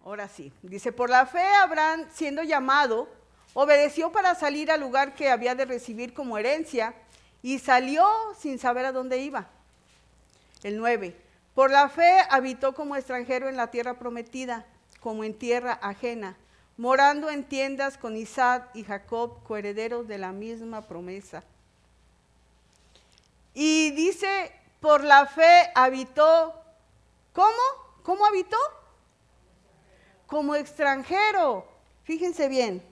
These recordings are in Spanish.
Ahora sí, dice, por la fe Abraham, siendo llamado, obedeció para salir al lugar que había de recibir como herencia y salió sin saber a dónde iba. El 9, por la fe habitó como extranjero en la tierra prometida, como en tierra ajena, morando en tiendas con Isaac y Jacob, coherederos de la misma promesa. Y dice, por la fe habitó, ¿cómo? ¿Cómo habitó? Como extranjero. Fíjense bien.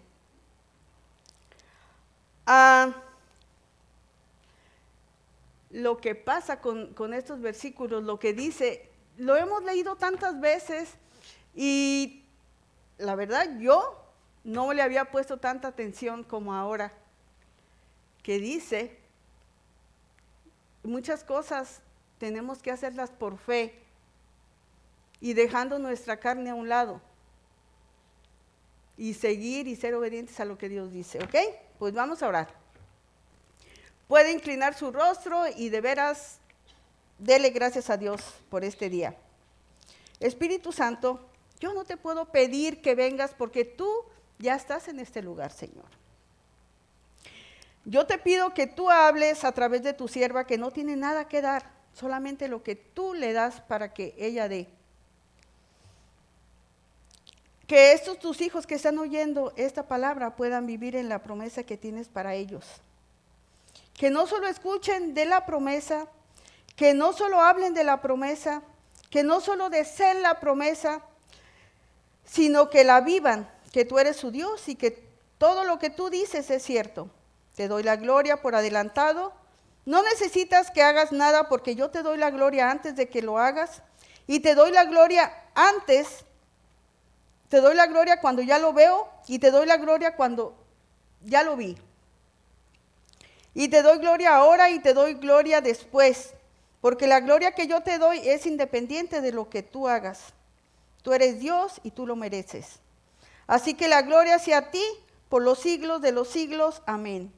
Lo que pasa con estos versículos, lo que dice, lo hemos leído tantas veces y la verdad yo no le había puesto tanta atención como ahora, que dice, muchas cosas tenemos que hacerlas por fe y dejando nuestra carne a un lado y seguir y ser obedientes a lo que Dios dice, ¿ok? Pues vamos a orar. Puede inclinar su rostro y de veras dele gracias a Dios por este día. Espíritu Santo, yo no te puedo pedir que vengas porque tú ya estás en este lugar, Señor. Yo te pido que tú hables a través de tu sierva que no tiene nada que dar, solamente lo que tú le das para que ella dé. Que estos tus hijos que están oyendo esta palabra puedan vivir en la promesa que tienes para ellos. Que no solo escuchen de la promesa, que no solo hablen de la promesa, que no solo deseen la promesa, sino que la vivan, que tú eres su Dios y que todo lo que tú dices es cierto. Te doy la gloria por adelantado. No necesitas que hagas nada porque yo te doy la gloria antes de que lo hagas y te doy la gloria antes. Te doy la gloria cuando ya lo veo y te doy la gloria cuando ya lo vi. Y te doy gloria ahora y te doy gloria después, porque la gloria que yo te doy es independiente de lo que tú hagas. Tú eres Dios y tú lo mereces. Así que la gloria sea a ti por los siglos de los siglos. Amén.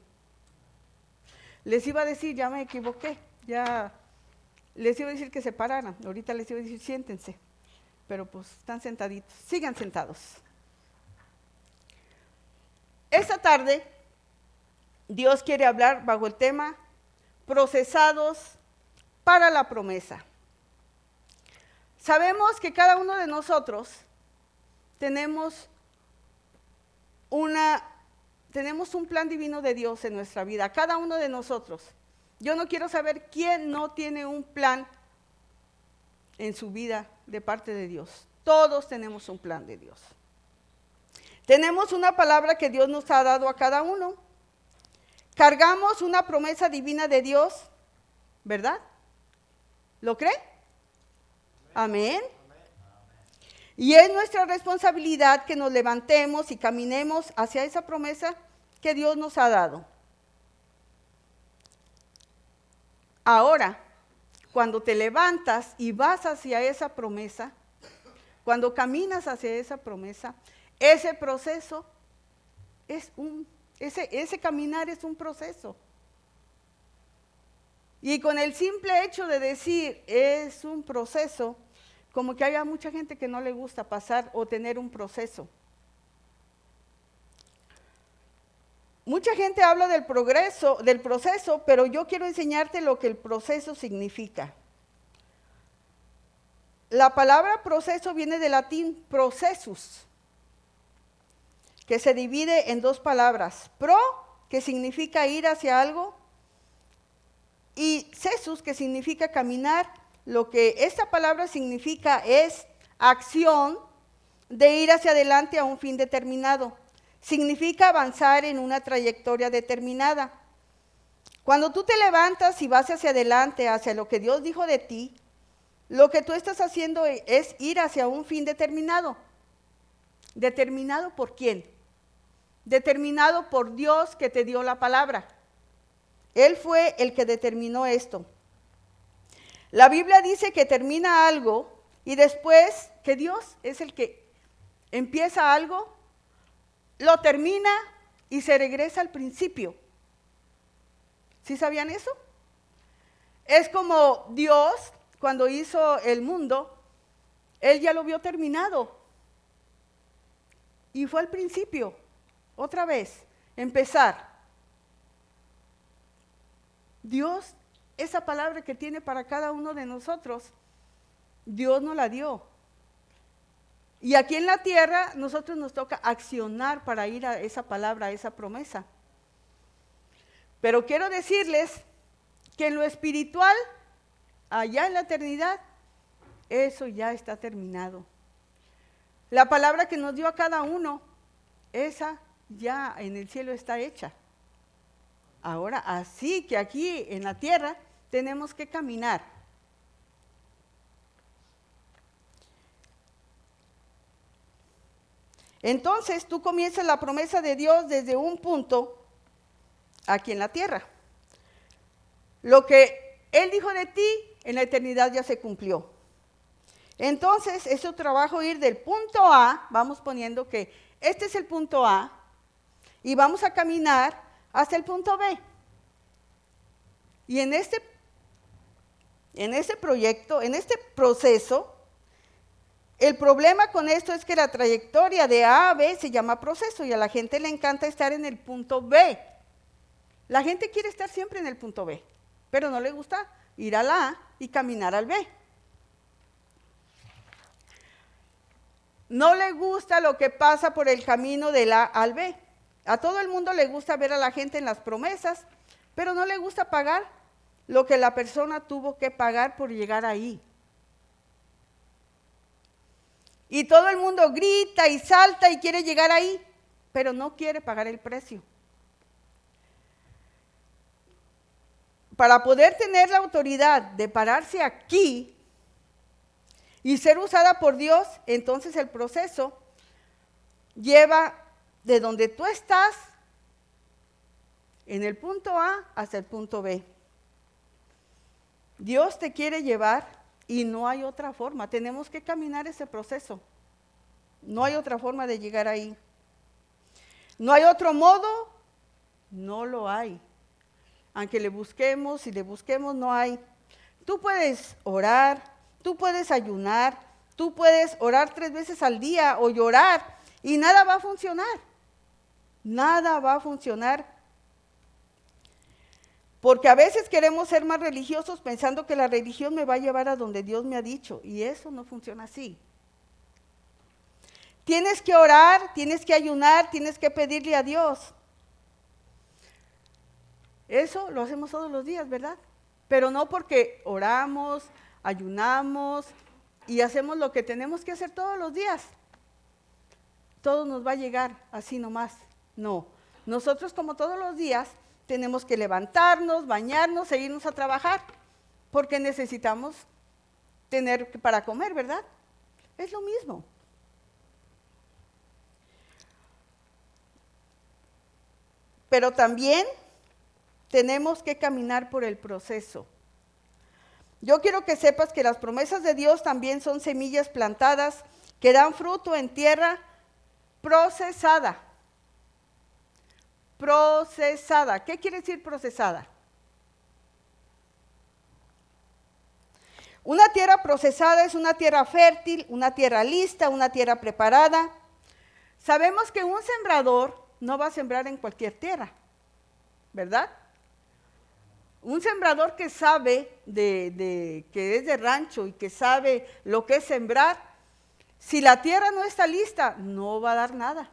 Les iba a decir, ya me equivoqué, ya les iba a decir que se pararan, ahorita les iba a decir siéntense. Pero pues están sentaditos, sigan sentados. Esta tarde Dios quiere hablar bajo el tema procesados para la promesa. Sabemos que cada uno de nosotros tenemos un plan divino de Dios en nuestra vida, cada uno de nosotros. Yo no quiero saber quién no tiene un plan en su vida de parte de Dios. Todos tenemos un plan de Dios. Tenemos una palabra que Dios nos ha dado a cada uno. Cargamos una promesa divina de Dios, ¿verdad? ¿Lo cree? Amén. Y es nuestra responsabilidad que nos levantemos y caminemos hacia esa promesa que Dios nos ha dado. Ahora, cuando te levantas y vas hacia esa promesa, cuando caminas hacia esa promesa, ese proceso es ese caminar es un proceso. Y con el simple hecho de decir es un proceso, como que haya mucha gente que no le gusta pasar o tener un proceso. Mucha gente habla del proceso, pero yo quiero enseñarte lo que el proceso significa. La palabra proceso viene del latín processus, que se divide en dos palabras. Pro, que significa ir hacia algo, y sesus, que significa caminar. Lo que esta palabra significa es acción de ir hacia adelante a un fin determinado. Significa avanzar en una trayectoria determinada. Cuando tú te levantas y vas hacia adelante, hacia lo que Dios dijo de ti, lo que tú estás haciendo es ir hacia un fin determinado. ¿Determinado por quién? Determinado por Dios que te dio la palabra. Él fue el que determinó esto. La Biblia dice que termina algo y después que Dios es el que empieza algo, lo termina y se regresa al principio. ¿Sí sabían eso? Es como Dios, cuando hizo el mundo, Él ya lo vio terminado. Y fue al principio, otra vez, empezar. Dios, esa palabra que tiene para cada uno de nosotros, Dios nos la dio. Y aquí en la tierra, nosotros nos toca accionar para ir a esa palabra, a esa promesa. Pero quiero decirles que en lo espiritual, allá en la eternidad, eso ya está terminado. La palabra que nos dio a cada uno, esa ya en el cielo está hecha. Ahora, así que aquí en la tierra tenemos que caminar. Entonces tú comienzas la promesa de Dios desde un punto aquí en la tierra. Lo que Él dijo de ti en la eternidad ya se cumplió. Entonces es tu trabajo ir del punto A, vamos poniendo que este es el punto A, y vamos a caminar hasta el punto B. Y en este proyecto, en este proceso, el problema con esto es que la trayectoria de A a B se llama proceso y a la gente le encanta estar en el punto B. La gente quiere estar siempre en el punto B, pero no le gusta ir a la A y caminar al B. No le gusta lo que pasa por el camino del A al B. A todo el mundo le gusta ver a la gente en las promesas, pero no le gusta pagar lo que la persona tuvo que pagar por llegar ahí. Y todo el mundo grita y salta y quiere llegar ahí, pero no quiere pagar el precio. Para poder tener la autoridad de pararse aquí y ser usada por Dios, entonces el proceso lleva de donde tú estás, en el punto A hasta el punto B. Dios te quiere llevar y no hay otra forma. Tenemos que caminar ese proceso. No hay otra forma de llegar ahí. No hay otro modo, no lo hay. Aunque le busquemos y le busquemos, no hay. Tú puedes orar, tú puedes ayunar, tú puedes orar 3 veces al día o llorar y nada va a funcionar. Nada va a funcionar. Porque a veces queremos ser más religiosos pensando que la religión me va a llevar a donde Dios me ha dicho. Y eso no funciona así. Tienes que orar, tienes que ayunar, tienes que pedirle a Dios. Eso lo hacemos todos los días, ¿verdad? Pero no porque oramos, ayunamos y hacemos lo que tenemos que hacer todos los días. Todo nos va a llegar así nomás. No, nosotros como todos los días tenemos que levantarnos, bañarnos, e irnos a trabajar, porque necesitamos tener para comer, ¿verdad? Es lo mismo. Pero también tenemos que caminar por el proceso. Yo quiero que sepas que las promesas de Dios también son semillas plantadas que dan fruto en tierra procesada. Procesada. ¿Qué quiere decir procesada? Una tierra procesada es una tierra fértil, una tierra lista, una tierra preparada. Sabemos que un sembrador no va a sembrar en cualquier tierra, ¿verdad? Un sembrador que sabe que es de rancho y que sabe lo que es sembrar, si la tierra no está lista, no va a dar nada.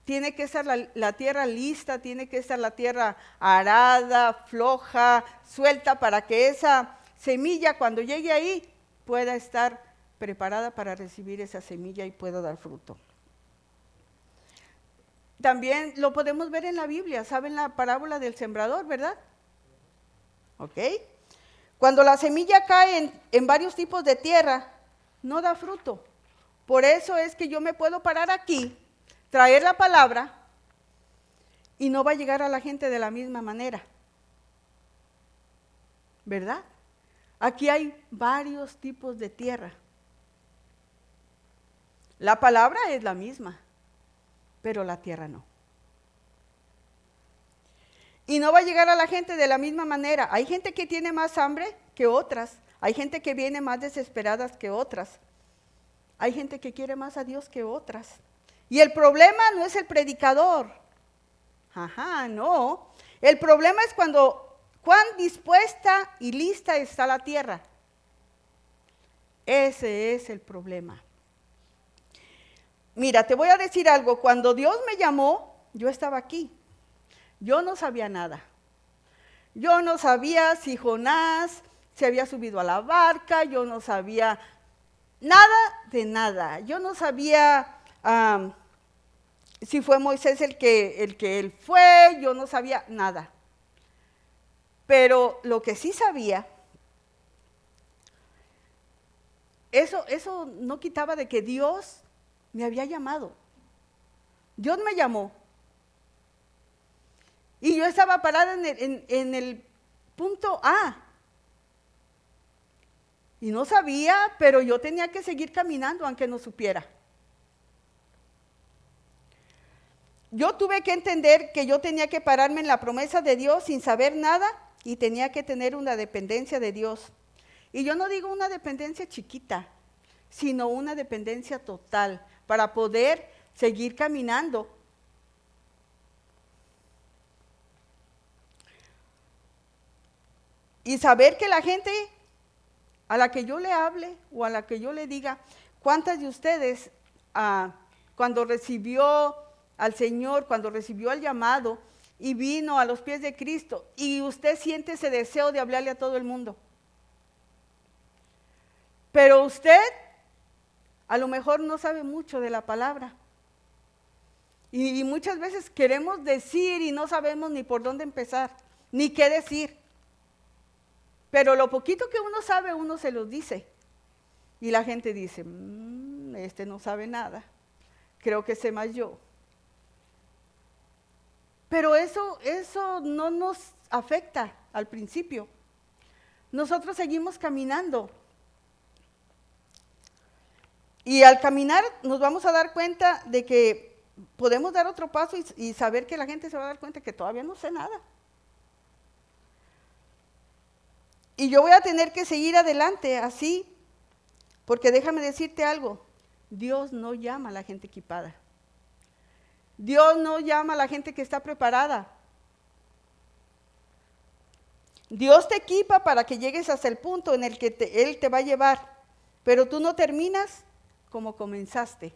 Tiene que estar la tierra lista, tiene que estar la tierra arada, floja, suelta, para que esa semilla cuando llegue ahí pueda estar preparada para recibir esa semilla y pueda dar fruto. También lo podemos ver en la Biblia, ¿saben la parábola del sembrador, verdad? ¿Ok? Cuando la semilla cae en varios tipos de tierra, no da fruto. Por eso es que yo me puedo parar aquí, traer la palabra y no va a llegar a la gente de la misma manera. ¿Verdad? Aquí hay varios tipos de tierra. La palabra es la misma, pero la tierra no. Y no va a llegar a la gente de la misma manera. Hay gente que tiene más hambre que otras. Hay gente que viene más desesperadas que otras. Hay gente que quiere más a Dios que otras. Y el problema no es el predicador. Ajá, no. El problema es cuán dispuesta y lista está la tierra. Ese es el problema. Mira, te voy a decir algo. Cuando Dios me llamó, yo estaba aquí. Yo no sabía nada. Yo no sabía si Jonás se había subido a la barca. Yo no sabía nada de nada. Yo no sabía si fue Moisés el que él fue. Yo no sabía nada. Pero lo que sí sabía, eso no quitaba de que Dios me había llamado. Dios me llamó. Y yo estaba parada en el punto A. Y no sabía, pero yo tenía que seguir caminando aunque no supiera. Yo tuve que entender que yo tenía que pararme en la promesa de Dios sin saber nada y tenía que tener una dependencia de Dios. Y yo no digo una dependencia chiquita, sino una dependencia total para poder seguir caminando. Y saber que la gente a la que yo le hable o a la que yo le diga, ¿cuántas de ustedes cuando recibió al Señor, cuando recibió el llamado y vino a los pies de Cristo y usted siente ese deseo de hablarle a todo el mundo? Pero usted a lo mejor no sabe mucho de la palabra. Y muchas veces queremos decir y no sabemos ni por dónde empezar, ni qué decir. Pero lo poquito que uno sabe, uno se los dice. Y la gente dice, este no sabe nada, creo que sé más yo. Pero eso no nos afecta al principio. Nosotros seguimos caminando. Y al caminar nos vamos a dar cuenta de que podemos dar otro paso y saber que la gente se va a dar cuenta que todavía no sé nada. Y yo voy a tener que seguir adelante así, porque déjame decirte algo, Dios no llama a la gente equipada. Dios no llama a la gente que está preparada. Dios te equipa para que llegues hasta el punto en el que Él te va a llevar, pero tú no terminas como comenzaste.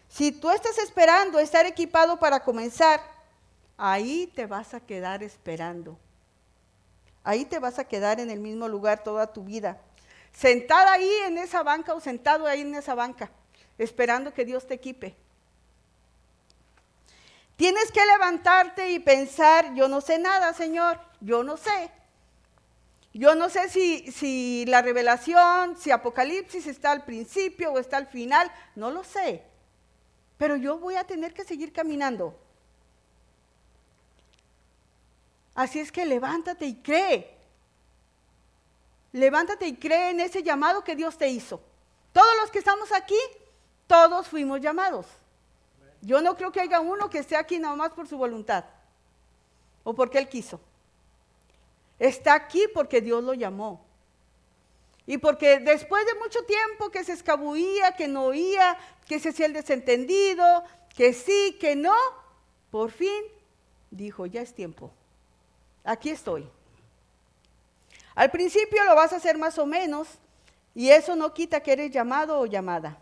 Si tú estás esperando estar equipado para comenzar, ahí te vas a quedar esperando. Ahí te vas a quedar en el mismo lugar toda tu vida. Sentada ahí en esa banca o sentado ahí en esa banca, esperando que Dios te equipe. Tienes que levantarte y pensar, yo no sé nada, Señor, yo no sé. Yo no sé si la revelación, si Apocalipsis está al principio o está al final, no lo sé. Pero yo voy a tener que seguir caminando. Así es que levántate y cree. Levántate y cree en ese llamado que Dios te hizo. Todos los que estamos aquí, todos fuimos llamados. Yo no creo que haya uno que esté aquí nada más por su voluntad o porque él quiso. Está aquí porque Dios lo llamó. Y porque después de mucho tiempo que se escabullía, que no oía, que se hacía el desentendido, que sí, que no, por fin dijo, ya es tiempo. Aquí estoy. Al principio lo vas a hacer más o menos y eso no quita que eres llamado o llamada.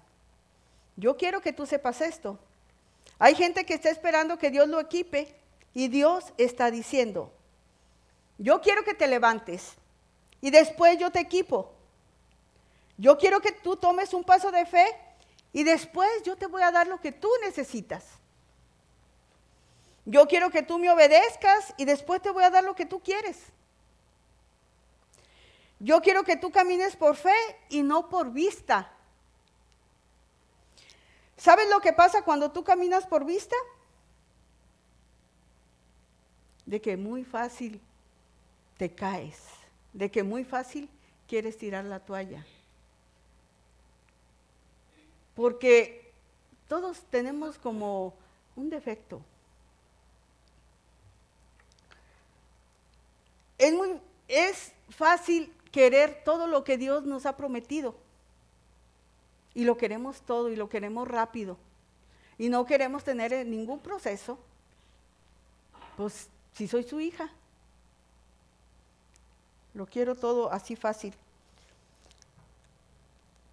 Yo quiero que tú sepas esto. Hay gente que está esperando que Dios lo equipe y Dios está diciendo, yo quiero que te levantes y después yo te equipo. Yo quiero que tú tomes un paso de fe y después yo te voy a dar lo que tú necesitas. Yo quiero que tú me obedezcas y después te voy a dar lo que tú quieres. Yo quiero que tú camines por fe y no por vista. ¿Sabes lo que pasa cuando tú caminas por vista? De que muy fácil te caes, de que muy fácil quieres tirar la toalla. Porque todos tenemos como un defecto. Es fácil querer todo lo que Dios nos ha prometido. Y lo queremos todo y lo queremos rápido. y no queremos tener ningún proceso, pues si soy su hija, lo quiero todo así fácil.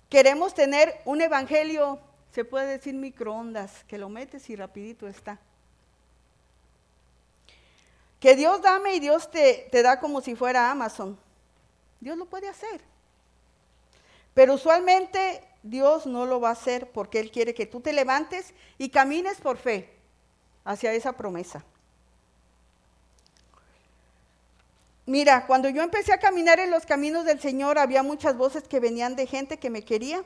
Queremos tener un evangelio, se puede decir microondas, que lo metes y rapidito está. Que Dios dame y Dios te da como si fuera Amazon. Dios lo puede hacer. Pero usualmente Dios no lo va a hacer porque Él quiere que tú te levantes y camines por fe hacia esa promesa. Mira, cuando yo empecé a caminar en los caminos del Señor, había muchas voces que venían de gente que me quería,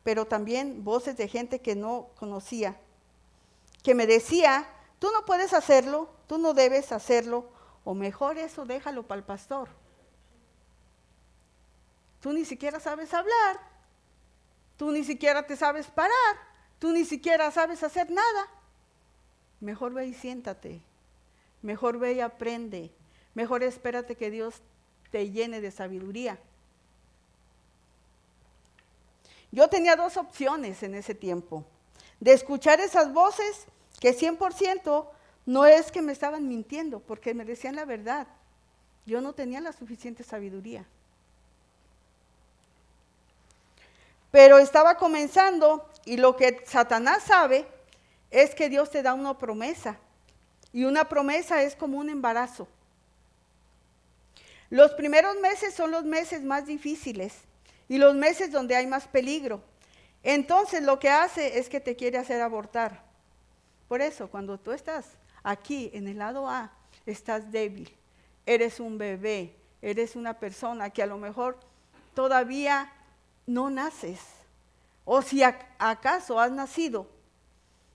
pero también voces de gente que no conocía, que me decía, tú no puedes hacerlo, tú no debes hacerlo, o mejor eso déjalo para el pastor. Tú ni siquiera sabes hablar, tú ni siquiera te sabes parar, tú ni siquiera sabes hacer nada. Mejor ve y siéntate, mejor ve y aprende. Mejor espérate que Dios te llene de sabiduría. Yo tenía dos opciones en ese tiempo. De escuchar esas voces que 100% no es que me estaban mintiendo, porque me decían la verdad. Yo no tenía la suficiente sabiduría. Pero estaba comenzando y lo que Satanás sabe es que Dios te da una promesa. Y una promesa es como un embarazo. Los primeros meses son los meses más difíciles y los meses donde hay más peligro. Entonces lo que hace es que te quiere hacer abortar. Por eso, cuando tú estás aquí en el lado A, estás débil, eres un bebé, eres una persona que a lo mejor todavía no naces. O si acaso has nacido,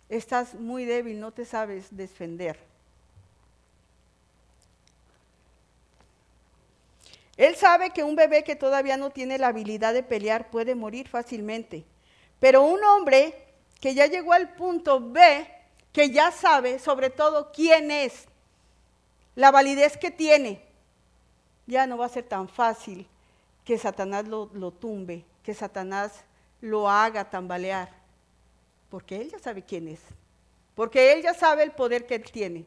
estás muy débil, no te sabes defender. Él sabe que un bebé que todavía no tiene la habilidad de pelear puede morir fácilmente. Pero un hombre que ya llegó al punto B, que ya sabe sobre todo quién es, la validez que tiene, ya no va a ser tan fácil que Satanás lo tumbe, que Satanás lo haga tambalear. Porque él ya sabe quién es. Porque él ya sabe el poder que él tiene.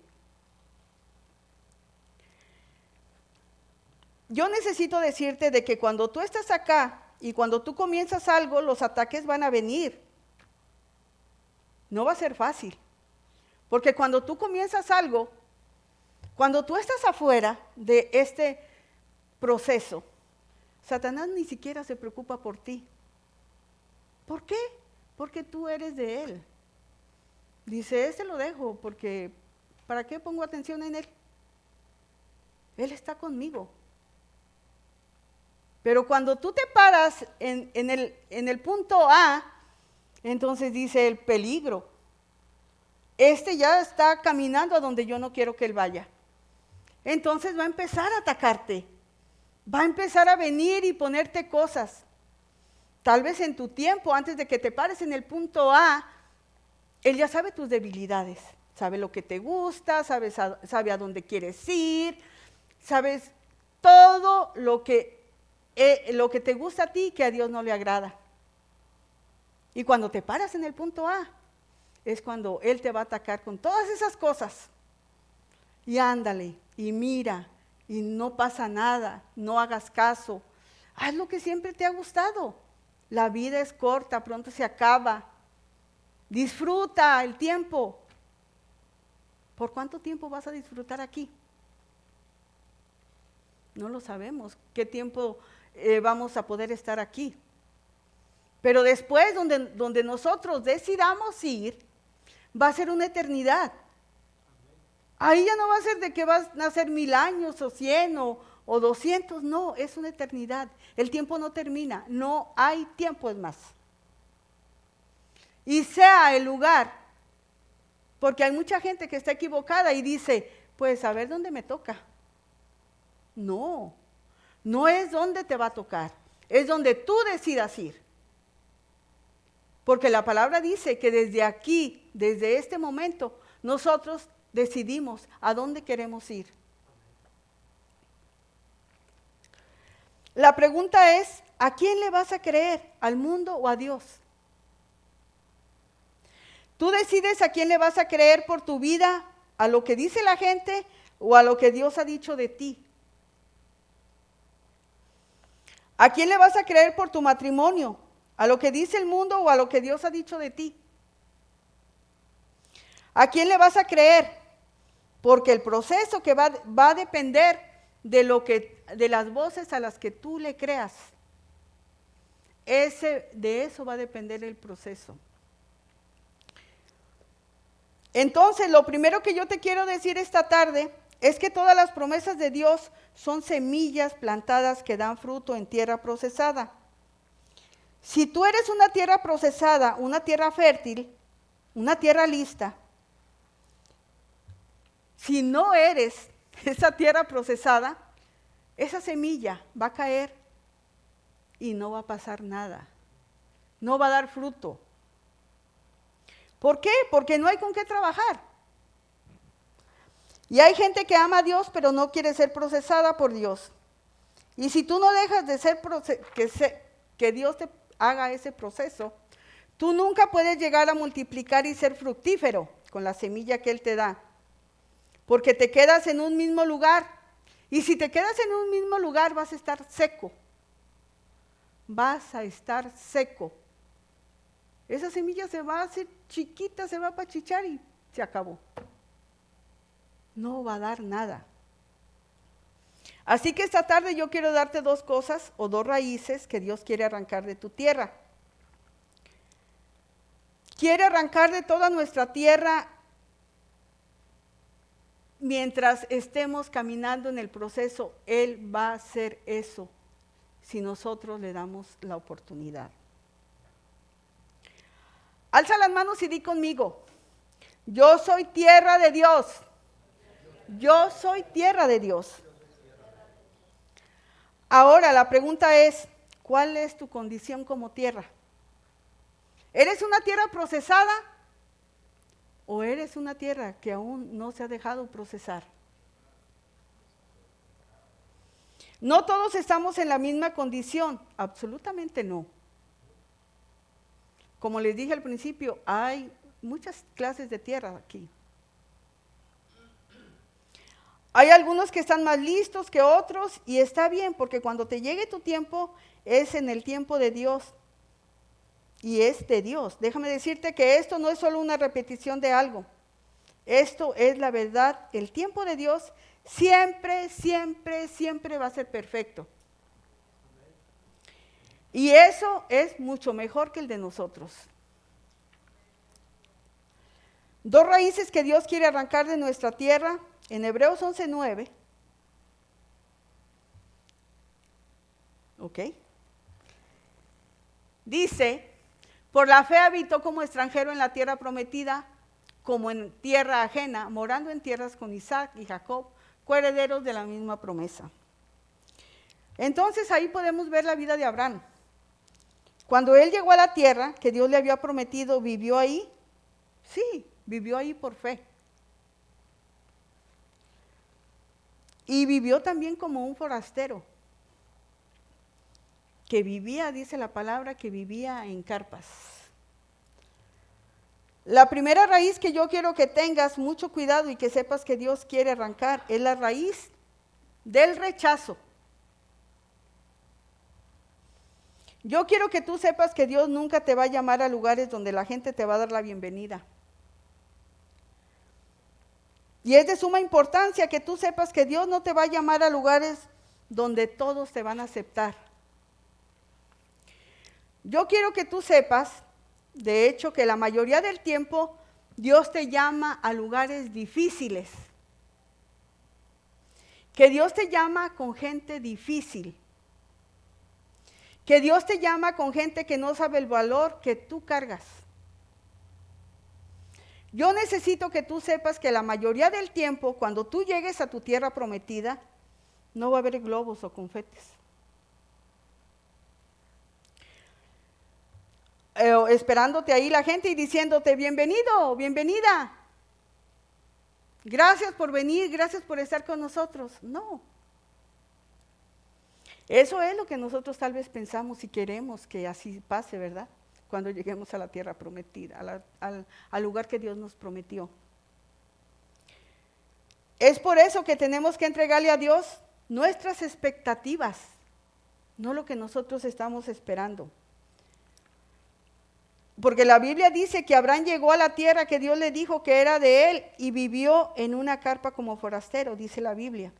Yo necesito decirte de que cuando tú estás acá y cuando tú comienzas algo, los ataques van a venir. No va a ser fácil. Porque cuando tú comienzas algo, cuando tú estás afuera de este proceso, Satanás ni siquiera se preocupa por ti. ¿Por qué? Porque tú eres de él. Dice, lo dejo porque ¿para qué pongo atención en él? Él está conmigo. Pero cuando tú te paras en el punto A, entonces dice el peligro. Este ya está caminando a donde yo no quiero que él vaya. Entonces va a empezar a atacarte. Va a empezar a venir y ponerte cosas. Tal vez en tu tiempo, antes de que te pares en el punto A, él ya sabe tus debilidades. Sabe lo que te gusta, sabe a dónde quieres ir, sabes todo lo que te gusta a ti que a Dios no le agrada. Y cuando te paras en el punto A, es cuando Él te va a atacar con todas esas cosas. Y ándale, y mira, y no pasa nada, no hagas caso. Haz lo que siempre te ha gustado. La vida es corta, pronto se acaba. Disfruta el tiempo. ¿Por cuánto tiempo vas a disfrutar aquí? No lo sabemos. ¿Qué tiempo vamos a poder estar aquí? Pero después, donde nosotros decidamos ir, va a ser una eternidad. Ahí ya no va a ser de que vas a nacer 1000 años o 100 o 200, no, es una eternidad. El tiempo no termina, no hay tiempo más. Y sea el lugar, porque hay mucha gente que está equivocada y dice, pues a ver dónde me toca. No, no es donde te va a tocar, es donde tú decidas ir. Porque la palabra dice que desde aquí, desde este momento, nosotros decidimos a dónde queremos ir. La pregunta es, ¿a quién le vas a creer? ¿Al mundo o a Dios? Tú decides a quién le vas a creer por tu vida, a lo que dice la gente o a lo que Dios ha dicho de ti. ¿A quién le vas a creer por tu matrimonio? ¿A lo que dice el mundo o a lo que Dios ha dicho de ti? ¿A quién le vas a creer? Porque el proceso que va a depender de las voces a las que tú le creas. De eso va a depender el proceso. Entonces, lo primero que yo te quiero decir esta tarde es que todas las promesas de Dios son semillas plantadas que dan fruto en tierra procesada. Si tú eres una tierra procesada, una tierra fértil, una tierra lista, si no eres esa tierra procesada, esa semilla va a caer y no va a pasar nada. No va a dar fruto. ¿Por qué? Porque no hay con qué trabajar. Y hay gente que ama a Dios, pero no quiere ser procesada por Dios. Y si tú no dejas de ser que Dios te haga ese proceso, tú nunca puedes llegar a multiplicar y ser fructífero con la semilla que Él te da. Porque te quedas en un mismo lugar. Y si te quedas en un mismo lugar, vas a estar seco. Vas a estar seco. Esa semilla se va a hacer chiquita, se va a pachichar y se acabó. No va a dar nada. Así que esta tarde yo quiero darte dos cosas o dos raíces que Dios quiere arrancar de tu tierra. Quiere arrancar de toda nuestra tierra mientras estemos caminando en el proceso. Él va a hacer eso si nosotros le damos la oportunidad. Alza las manos y di conmigo: yo soy tierra de Dios. Yo soy tierra de Dios. Ahora la pregunta es, ¿cuál es tu condición como tierra? ¿Eres una tierra procesada o eres una tierra que aún no se ha dejado procesar? No todos estamos en la misma condición, absolutamente no. Como les dije al principio, hay muchas clases de tierra aquí. Hay algunos que están más listos que otros y está bien, porque cuando te llegue tu tiempo es en el tiempo de Dios y es de Dios. Déjame decirte que esto no es solo una repetición de algo. Esto es la verdad. El tiempo de Dios siempre, siempre, siempre va a ser perfecto. Y eso es mucho mejor que el de nosotros. Dos raíces que Dios quiere arrancar de nuestra tierra. En Hebreos 11:9, ¿ok? Dice, por la fe habitó como extranjero en la tierra prometida, como en tierra ajena, morando en tierras con Isaac y Jacob, coherederos de la misma promesa. Entonces ahí podemos ver la vida de Abraham. Cuando él llegó a la tierra que Dios le había prometido, ¿vivió ahí? Sí, vivió ahí por fe. Y vivió también como un forastero, que vivía, dice la palabra, que vivía en carpas. La primera raíz que yo quiero que tengas mucho cuidado y que sepas que Dios quiere arrancar es la raíz del rechazo. Yo quiero que tú sepas que Dios nunca te va a llamar a lugares donde la gente te va a dar la bienvenida. Y es de suma importancia que tú sepas que Dios no te va a llamar a lugares donde todos te van a aceptar. Yo quiero que tú sepas, de hecho, que la mayoría del tiempo Dios te llama a lugares difíciles. Que Dios te llama con gente difícil. Que Dios te llama con gente que no sabe el valor que tú cargas. Yo necesito que tú sepas que la mayoría del tiempo, cuando tú llegues a tu tierra prometida, no va a haber globos o confetes. Esperándote ahí la gente y diciéndote, bienvenido, bienvenida. Gracias por venir, gracias por estar con nosotros. No. Eso es lo que nosotros tal vez pensamos y queremos que así pase, ¿verdad? cuando lleguemos a la tierra prometida, al lugar que Dios nos prometió. Es por eso que tenemos que entregarle a Dios nuestras expectativas, no lo que nosotros estamos esperando. Porque la Biblia dice que Abraham llegó a la tierra que Dios le dijo que era de él y vivió en una carpa como forastero, dice la Biblia.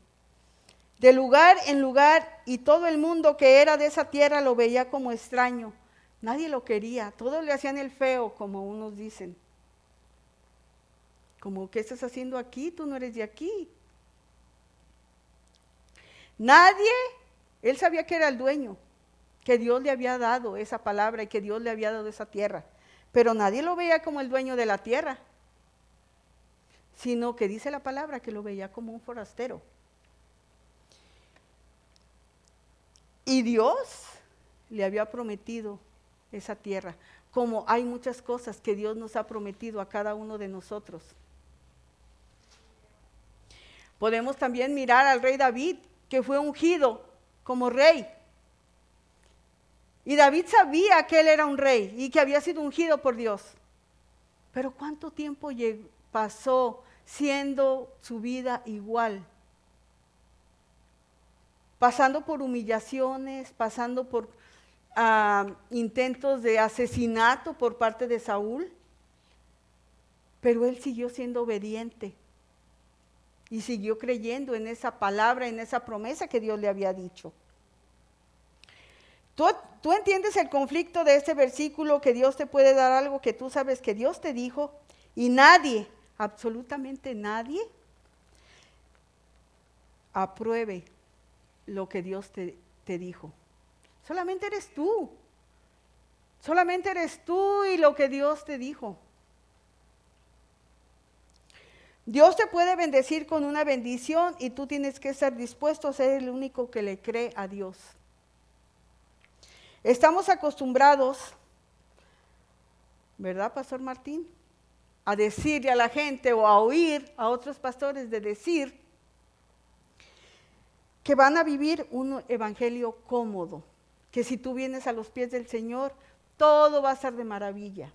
De lugar en lugar, y todo el mundo que era de esa tierra lo veía como extraño. Nadie lo quería, todos le hacían el feo, como unos dicen. Como, ¿qué estás haciendo aquí? Tú no eres de aquí. Nadie, él sabía que era el dueño, que Dios le había dado esa palabra y que Dios le había dado esa tierra. Pero nadie lo veía como el dueño de la tierra, sino que dice la palabra que lo veía como un forastero. Y Dios le había prometido esa tierra, como hay muchas cosas que Dios nos ha prometido a cada uno de nosotros. Podemos también mirar al rey David, que fue ungido como rey. Y David sabía que él era un rey y que había sido ungido por Dios. Pero ¿cuánto tiempo pasó siendo su vida igual? Pasando por humillaciones, pasando por intentos de asesinato por parte de Saúl. Pero él siguió siendo obediente y siguió creyendo en esa palabra, en esa promesa que Dios le había dicho. ¿Tú entiendes el conflicto de este versículo, que Dios te puede dar algo que tú sabes que Dios te dijo y nadie, absolutamente nadie, apruebe lo que Dios te dijo? Solamente eres tú. Solamente eres tú y lo que Dios te dijo. Dios te puede bendecir con una bendición y tú tienes que estar dispuesto a ser el único que le cree a Dios. Estamos acostumbrados, ¿verdad, Pastor Martín?, a decirle a la gente o a oír a otros pastores de decir que van a vivir un evangelio cómodo, que si tú vienes a los pies del Señor, todo va a ser de maravilla,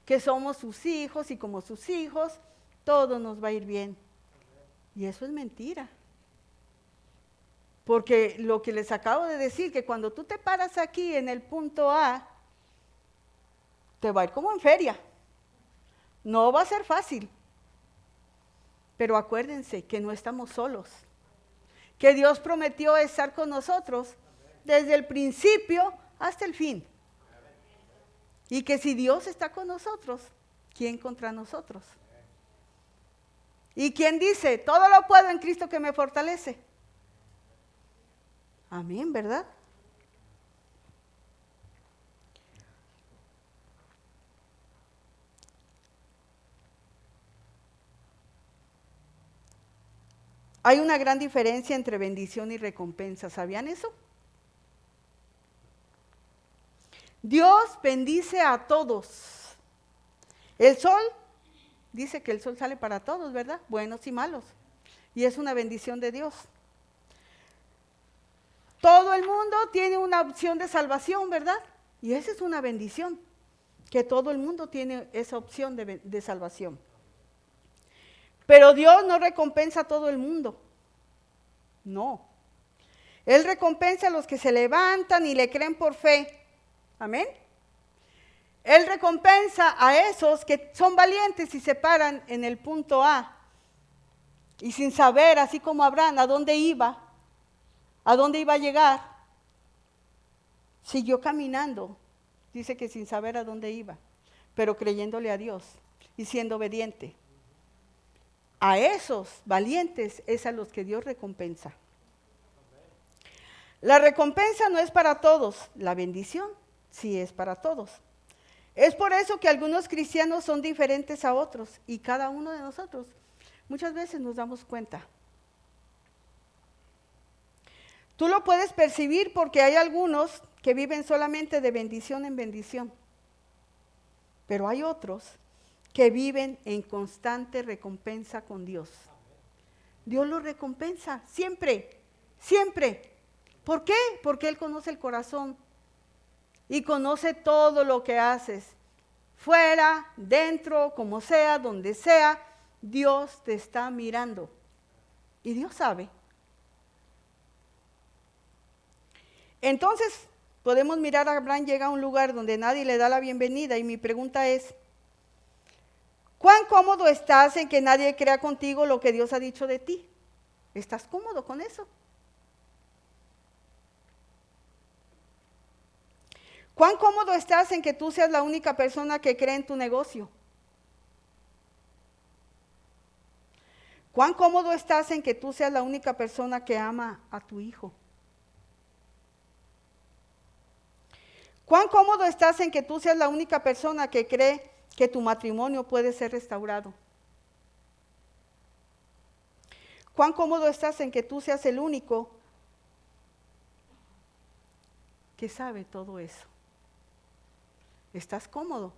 que somos sus hijos y como sus hijos, todo nos va a ir bien. Y eso es mentira. Porque lo que les acabo de decir, que cuando tú te paras aquí en el punto A, te va a ir como en feria. No va a ser fácil. Pero acuérdense que no estamos solos. Que Dios prometió estar con nosotros desde el principio hasta el fin. Y que si Dios está con nosotros, ¿quién contra nosotros? ¿Y quién dice? Todo lo puedo en Cristo que me fortalece. Amén, ¿verdad? Hay una gran diferencia entre bendición y recompensa. ¿Sabían eso? Dios bendice a todos. El sol, dice que el sol sale para todos, ¿verdad? Buenos y malos. Y es una bendición de Dios. Todo el mundo tiene una opción de salvación, ¿verdad? Y esa es una bendición, que todo el mundo tiene esa opción de salvación. Pero Dios no recompensa a todo el mundo. No. Él recompensa a los que se levantan y le creen por fe. Amén. Él recompensa a esos que son valientes y se paran en el punto A. Y sin saber, así como Abraham, a dónde iba a llegar, siguió caminando. Dice que sin saber a dónde iba, pero creyéndole a Dios y siendo obediente. A esos valientes es a los que Dios recompensa. La recompensa no es para todos, la bendición sí es para todos. Es por eso que algunos cristianos son diferentes a otros y cada uno de nosotros muchas veces nos damos cuenta. Tú lo puedes percibir porque hay algunos que viven solamente de bendición en bendición, pero hay otros que viven en constante recompensa con Dios. Dios los recompensa siempre, siempre. ¿Por qué? Porque Él conoce el corazón y conoce todo lo que haces. Fuera, dentro, como sea, donde sea, Dios te está mirando. Y Dios sabe. Entonces, podemos mirar a Abraham, llega a un lugar donde nadie le da la bienvenida y mi pregunta es, ¿cuán cómodo estás en que nadie crea contigo lo que Dios ha dicho de ti? ¿Estás cómodo con eso? ¿Cuán cómodo estás en que tú seas la única persona que cree en tu negocio? ¿Cuán cómodo estás en que tú seas la única persona que ama a tu hijo? ¿Cuán cómodo estás en que tú seas la única persona que cree que tu matrimonio puede ser restaurado? ¿Cuán cómodo estás en que tú seas el único que sabe todo eso? ¿Estás cómodo?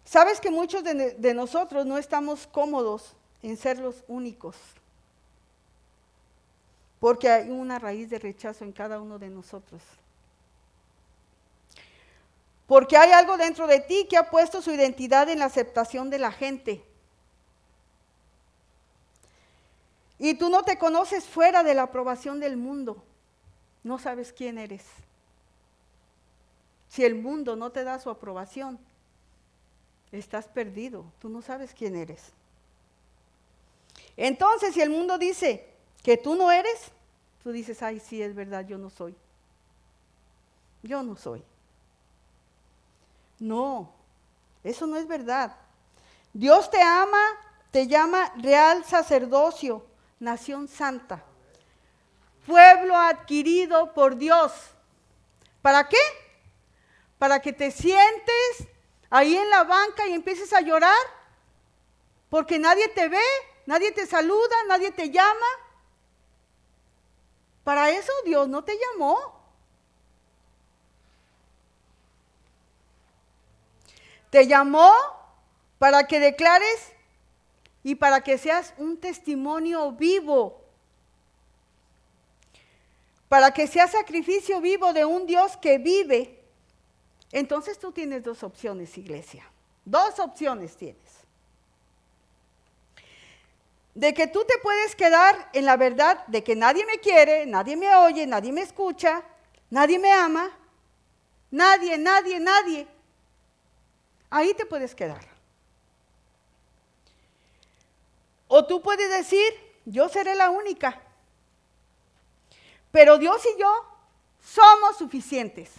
¿Sabes que muchos de nosotros no estamos cómodos en ser los únicos? Porque hay una raíz de rechazo en cada uno de nosotros. Porque hay algo dentro de ti que ha puesto su identidad en la aceptación de la gente. Y tú no te conoces fuera de la aprobación del mundo. No sabes quién eres. Si el mundo no te da su aprobación, estás perdido. Tú no sabes quién eres. Entonces, si el mundo dice que tú no eres, tú dices, ay, sí, es verdad, yo no soy. Yo no soy. No, eso no es verdad. Dios te ama, te llama real sacerdocio, nación santa, pueblo adquirido por Dios. ¿Para qué? Para que te sientes ahí en la banca y empieces a llorar, porque nadie te ve, nadie te saluda, nadie te llama. Para eso Dios no te llamó. Te llamó para que declares y para que seas un testimonio vivo. Para que seas sacrificio vivo de un Dios que vive. Entonces tú tienes dos opciones, iglesia. Dos opciones tienes. De que tú te puedes quedar en la verdad de que nadie me quiere, nadie me oye, nadie me escucha, nadie me ama. Nadie, nadie, nadie. Ahí te puedes quedar. O tú puedes decir, yo seré la única. Pero Dios y yo somos suficientes.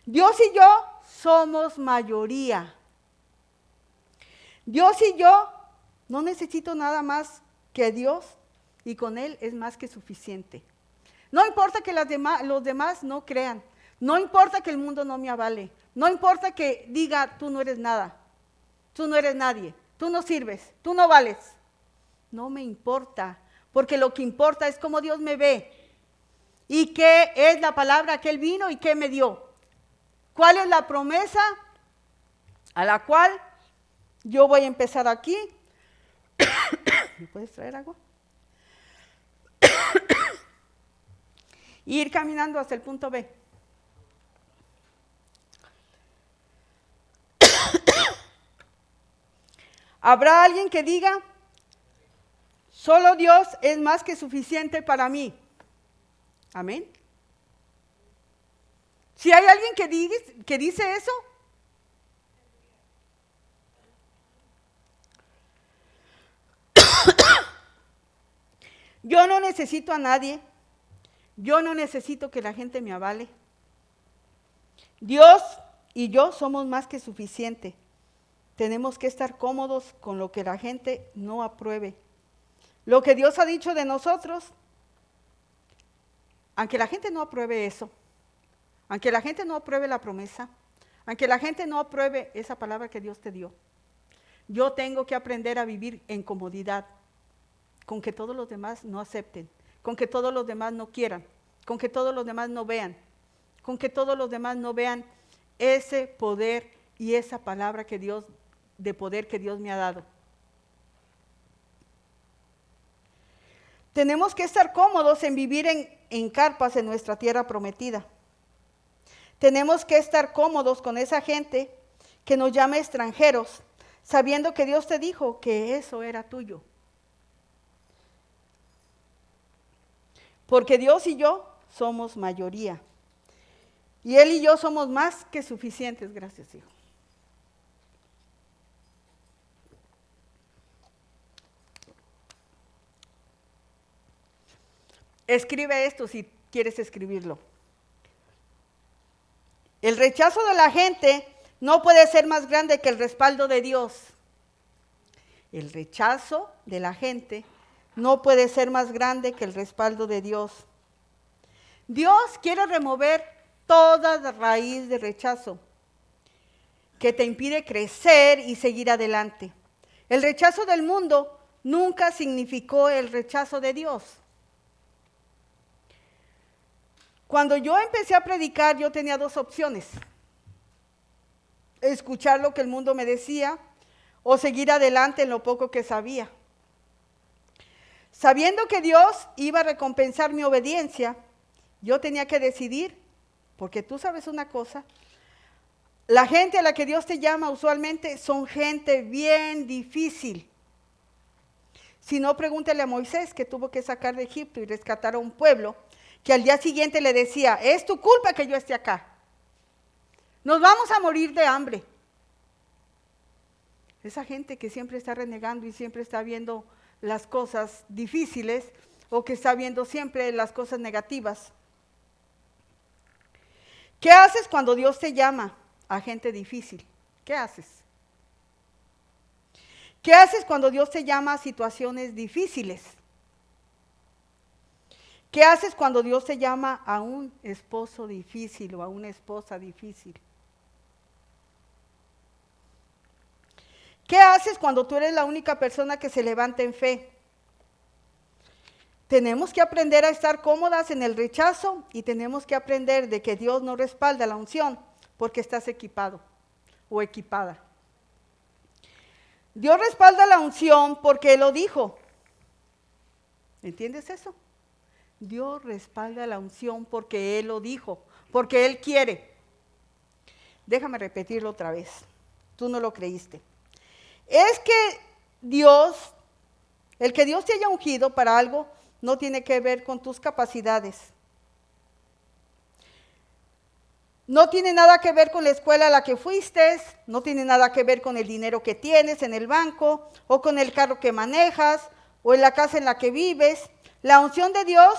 Dios y yo somos mayoría. Dios y yo no necesito nada más que Dios y con Él es más que suficiente. No importa que los demás no crean. No importa que el mundo no me avale. No importa que diga, tú no eres nada. Tú no eres nadie. Tú no sirves. Tú no vales. No me importa. Porque lo que importa es cómo Dios me ve. Y qué es la palabra que Él vino y qué me dio. ¿Cuál es la promesa a la cual yo voy a empezar aquí? ¿Me puedes traer algo? Ir caminando hasta el punto B. ¿Habrá alguien que diga, solo Dios es más que suficiente para mí? Amén. Si hay alguien que dice eso, yo no necesito a nadie, yo no necesito que la gente me avale. Dios y yo somos más que suficiente. Tenemos que estar cómodos con lo que la gente no apruebe. Lo que Dios ha dicho de nosotros, aunque la gente no apruebe eso, aunque la gente no apruebe la promesa, aunque la gente no apruebe esa palabra que Dios te dio, yo tengo que aprender a vivir en comodidad, con que todos los demás no acepten, con que todos los demás no quieran, con que todos los demás no vean, con que todos los demás no vean ese poder y esa palabra que Dios, de poder que Dios me ha dado. Tenemos que estar cómodos en vivir en carpas en nuestra tierra prometida. Tenemos que estar cómodos con esa gente que nos llama extranjeros, sabiendo que Dios te dijo que eso era tuyo. Porque Dios y yo somos mayoría. Y Él y yo somos más que suficientes, gracias, hijo. Escribe esto si quieres escribirlo. El rechazo de la gente no puede ser más grande que el respaldo de Dios. El rechazo de la gente no puede ser más grande que el respaldo de Dios. Dios quiere remover toda raíz de rechazo que te impide crecer y seguir adelante. El rechazo del mundo nunca significó el rechazo de Dios. Cuando yo empecé a predicar, yo tenía dos opciones: escuchar lo que el mundo me decía o seguir adelante en lo poco que sabía. Sabiendo que Dios iba a recompensar mi obediencia, yo tenía que decidir, porque tú sabes una cosa, la gente a la que Dios te llama usualmente son gente bien difícil. Si no, pregúntale a Moisés, que tuvo que sacar de Egipto y rescatar a un pueblo, que al día siguiente le decía, es tu culpa que yo esté acá. Nos vamos a morir de hambre. Esa gente que siempre está renegando y siempre está viendo las cosas difíciles o que está viendo siempre las cosas negativas. ¿Qué haces cuando Dios te llama a gente difícil? ¿Qué haces? ¿Qué haces cuando Dios te llama a situaciones difíciles? ¿Qué haces cuando Dios te llama a un esposo difícil o a una esposa difícil? ¿Qué haces cuando tú eres la única persona que se levanta en fe? Tenemos que aprender a estar cómodas en el rechazo y tenemos que aprender de que Dios no respalda la unción porque estás equipado o equipada. Dios respalda la unción porque Él lo dijo. ¿Entiendes eso? Dios respalda la unción porque Él lo dijo, porque Él quiere. Déjame repetirlo otra vez. Tú no lo creíste. Es que Dios, el que Dios te haya ungido para algo, no tiene que ver con tus capacidades. No tiene nada que ver con la escuela a la que fuiste, no tiene nada que ver con el dinero que tienes en el banco, o con el carro que manejas, o en la casa en la que vives. La unción de Dios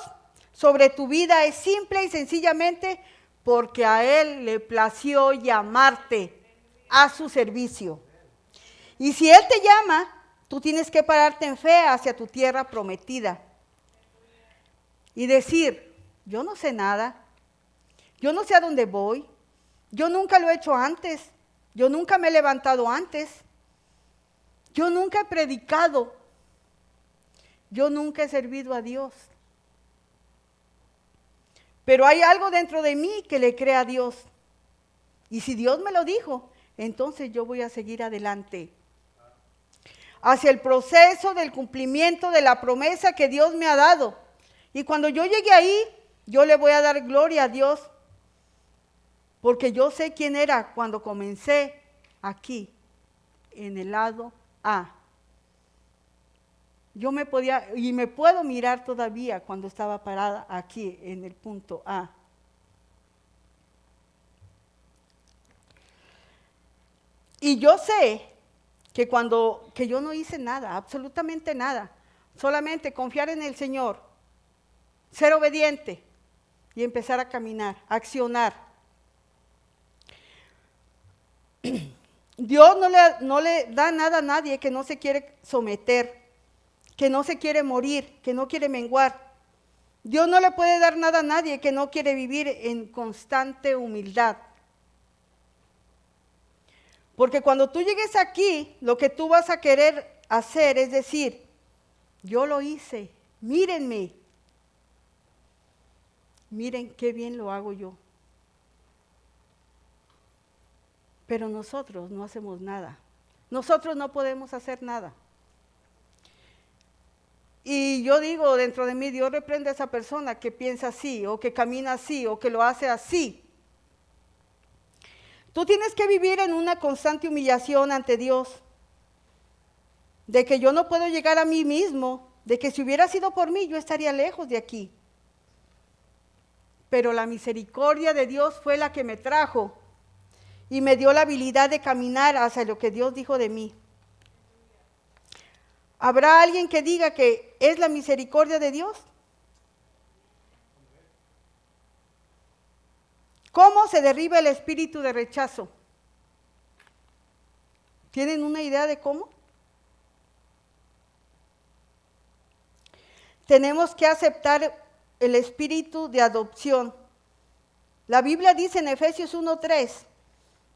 sobre tu vida es simple y sencillamente porque a Él le plació llamarte a su servicio. Y si Él te llama, tú tienes que pararte en fe hacia tu tierra prometida y decir, yo no sé nada, yo no sé a dónde voy, yo nunca lo he hecho antes, yo nunca me he levantado antes, yo nunca he predicado, yo nunca he servido a Dios. Pero hay algo dentro de mí que le cree a Dios. Y si Dios me lo dijo, entonces yo voy a seguir adelante hacia el proceso del cumplimiento de la promesa que Dios me ha dado. Y cuando yo llegue ahí, yo le voy a dar gloria a Dios, porque yo sé quién era cuando comencé aquí, en el lado A. Yo me podía, y me puedo mirar todavía cuando estaba parada aquí, en el punto A. Y yo sé que yo no hice nada, absolutamente nada, solamente confiar en el Señor, ser obediente y empezar a caminar, a accionar. Dios no le da nada a nadie que no se quiere someter, que no se quiere morir, que no quiere menguar. Dios no le puede dar nada a nadie que no quiere vivir en constante humildad. Porque cuando tú llegues aquí, lo que tú vas a querer hacer es decir, yo lo hice, mírenme, miren qué bien lo hago yo. Pero nosotros no hacemos nada, nosotros no podemos hacer nada. Y yo digo dentro de mí, Dios reprende a esa persona que piensa así, o que camina así, o que lo hace así. Tú tienes que vivir en una constante humillación ante Dios, de que yo no puedo llegar a mí mismo, de que si hubiera sido por mí, yo estaría lejos de aquí. Pero la misericordia de Dios fue la que me trajo y me dio la habilidad de caminar hacia lo que Dios dijo de mí. ¿Habrá alguien que diga que es la misericordia de Dios? ¿Cómo se derriba el espíritu de rechazo? ¿Tienen una idea de cómo? Tenemos que aceptar el espíritu de adopción. La Biblia dice en Efesios 1:3,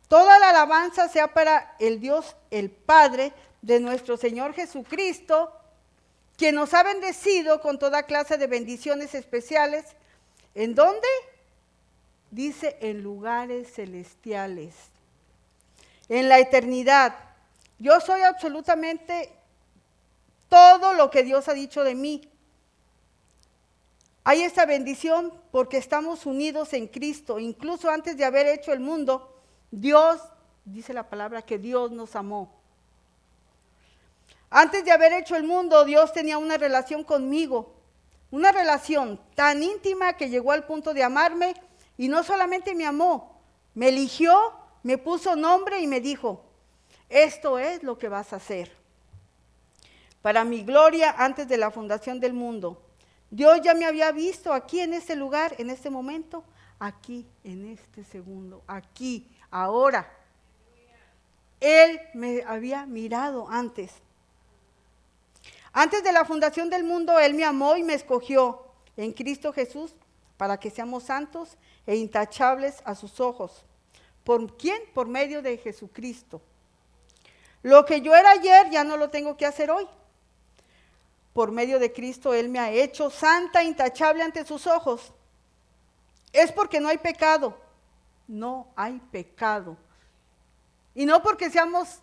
toda la alabanza sea para el Dios, el Padre de nuestro Señor Jesucristo, quien nos ha bendecido con toda clase de bendiciones especiales. ¿En dónde? Dice, en lugares celestiales, en la eternidad. Yo soy absolutamente todo lo que Dios ha dicho de mí. Hay esta bendición porque estamos unidos en Cristo. Incluso antes de haber hecho el mundo, Dios, dice la palabra, que Dios nos amó. Antes de haber hecho el mundo, Dios tenía una relación conmigo. Una relación tan íntima que llegó al punto de amarme. Y no solamente me amó, me eligió, me puso nombre y me dijo, esto es lo que vas a hacer. Para mi gloria antes de la fundación del mundo. Dios ya me había visto aquí en este lugar, en este momento, aquí, en este segundo, aquí, ahora. Él me había mirado antes. Antes de la fundación del mundo, Él me amó y me escogió en Cristo Jesús para que seamos santos e intachables a sus ojos. ¿Por quién? Por medio de Jesucristo. Lo que yo era ayer ya no lo tengo que hacer hoy. Por medio de Cristo Él me ha hecho santa, intachable ante sus ojos. Es porque no hay pecado. No hay pecado. Y no porque seamos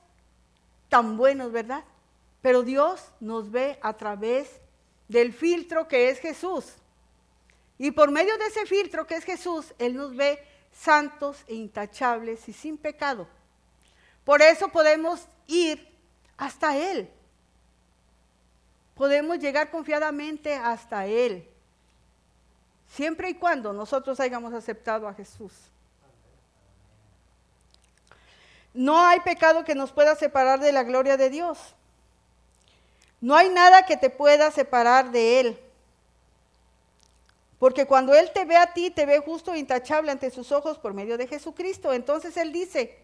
tan buenos, ¿verdad? Pero Dios nos ve a través del filtro que es Jesús. Y por medio de ese filtro que es Jesús, Él nos ve santos e intachables y sin pecado. Por eso podemos ir hasta Él. Podemos llegar confiadamente hasta Él. Siempre y cuando nosotros hayamos aceptado a Jesús. No hay pecado que nos pueda separar de la gloria de Dios. No hay nada que te pueda separar de Él. Porque cuando Él te ve a ti, te ve justo e intachable ante sus ojos por medio de Jesucristo. Entonces Él dice,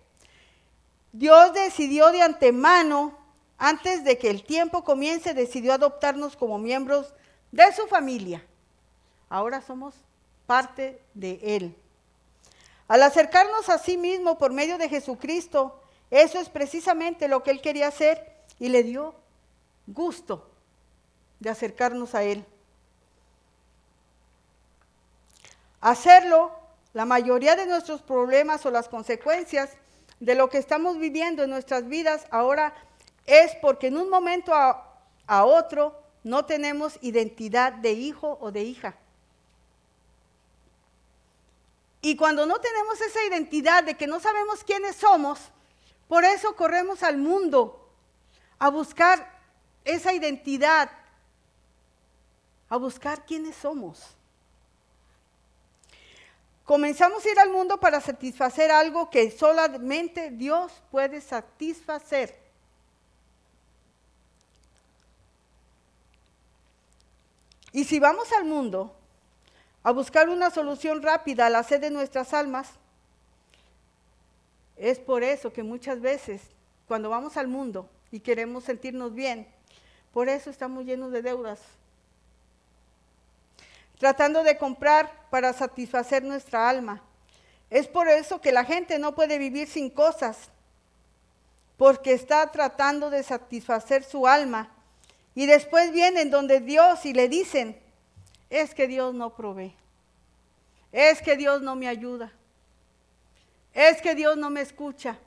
Dios decidió de antemano, antes de que el tiempo comience, decidió adoptarnos como miembros de su familia. Ahora somos parte de Él. Al acercarnos a sí mismo por medio de Jesucristo, eso es precisamente lo que Él quería hacer y le dio gusto de acercarnos a Él. Hacerlo, la mayoría de nuestros problemas o las consecuencias de lo que estamos viviendo en nuestras vidas ahora es porque en un momento a otro no tenemos identidad de hijo o de hija. Y cuando no tenemos esa identidad de que no sabemos quiénes somos, por eso corremos al mundo a buscar esa identidad, a buscar quiénes somos. Comenzamos a ir al mundo para satisfacer algo que solamente Dios puede satisfacer. Y si vamos al mundo a buscar una solución rápida a la sed de nuestras almas, es por eso que muchas veces cuando vamos al mundo y queremos sentirnos bien, por eso estamos llenos de deudas, tratando de comprar para satisfacer nuestra alma. Es por eso que la gente no puede vivir sin cosas, porque está tratando de satisfacer su alma. Y después vienen donde Dios y le dicen, es que Dios no provee, es que Dios no me ayuda, es que Dios no me escucha.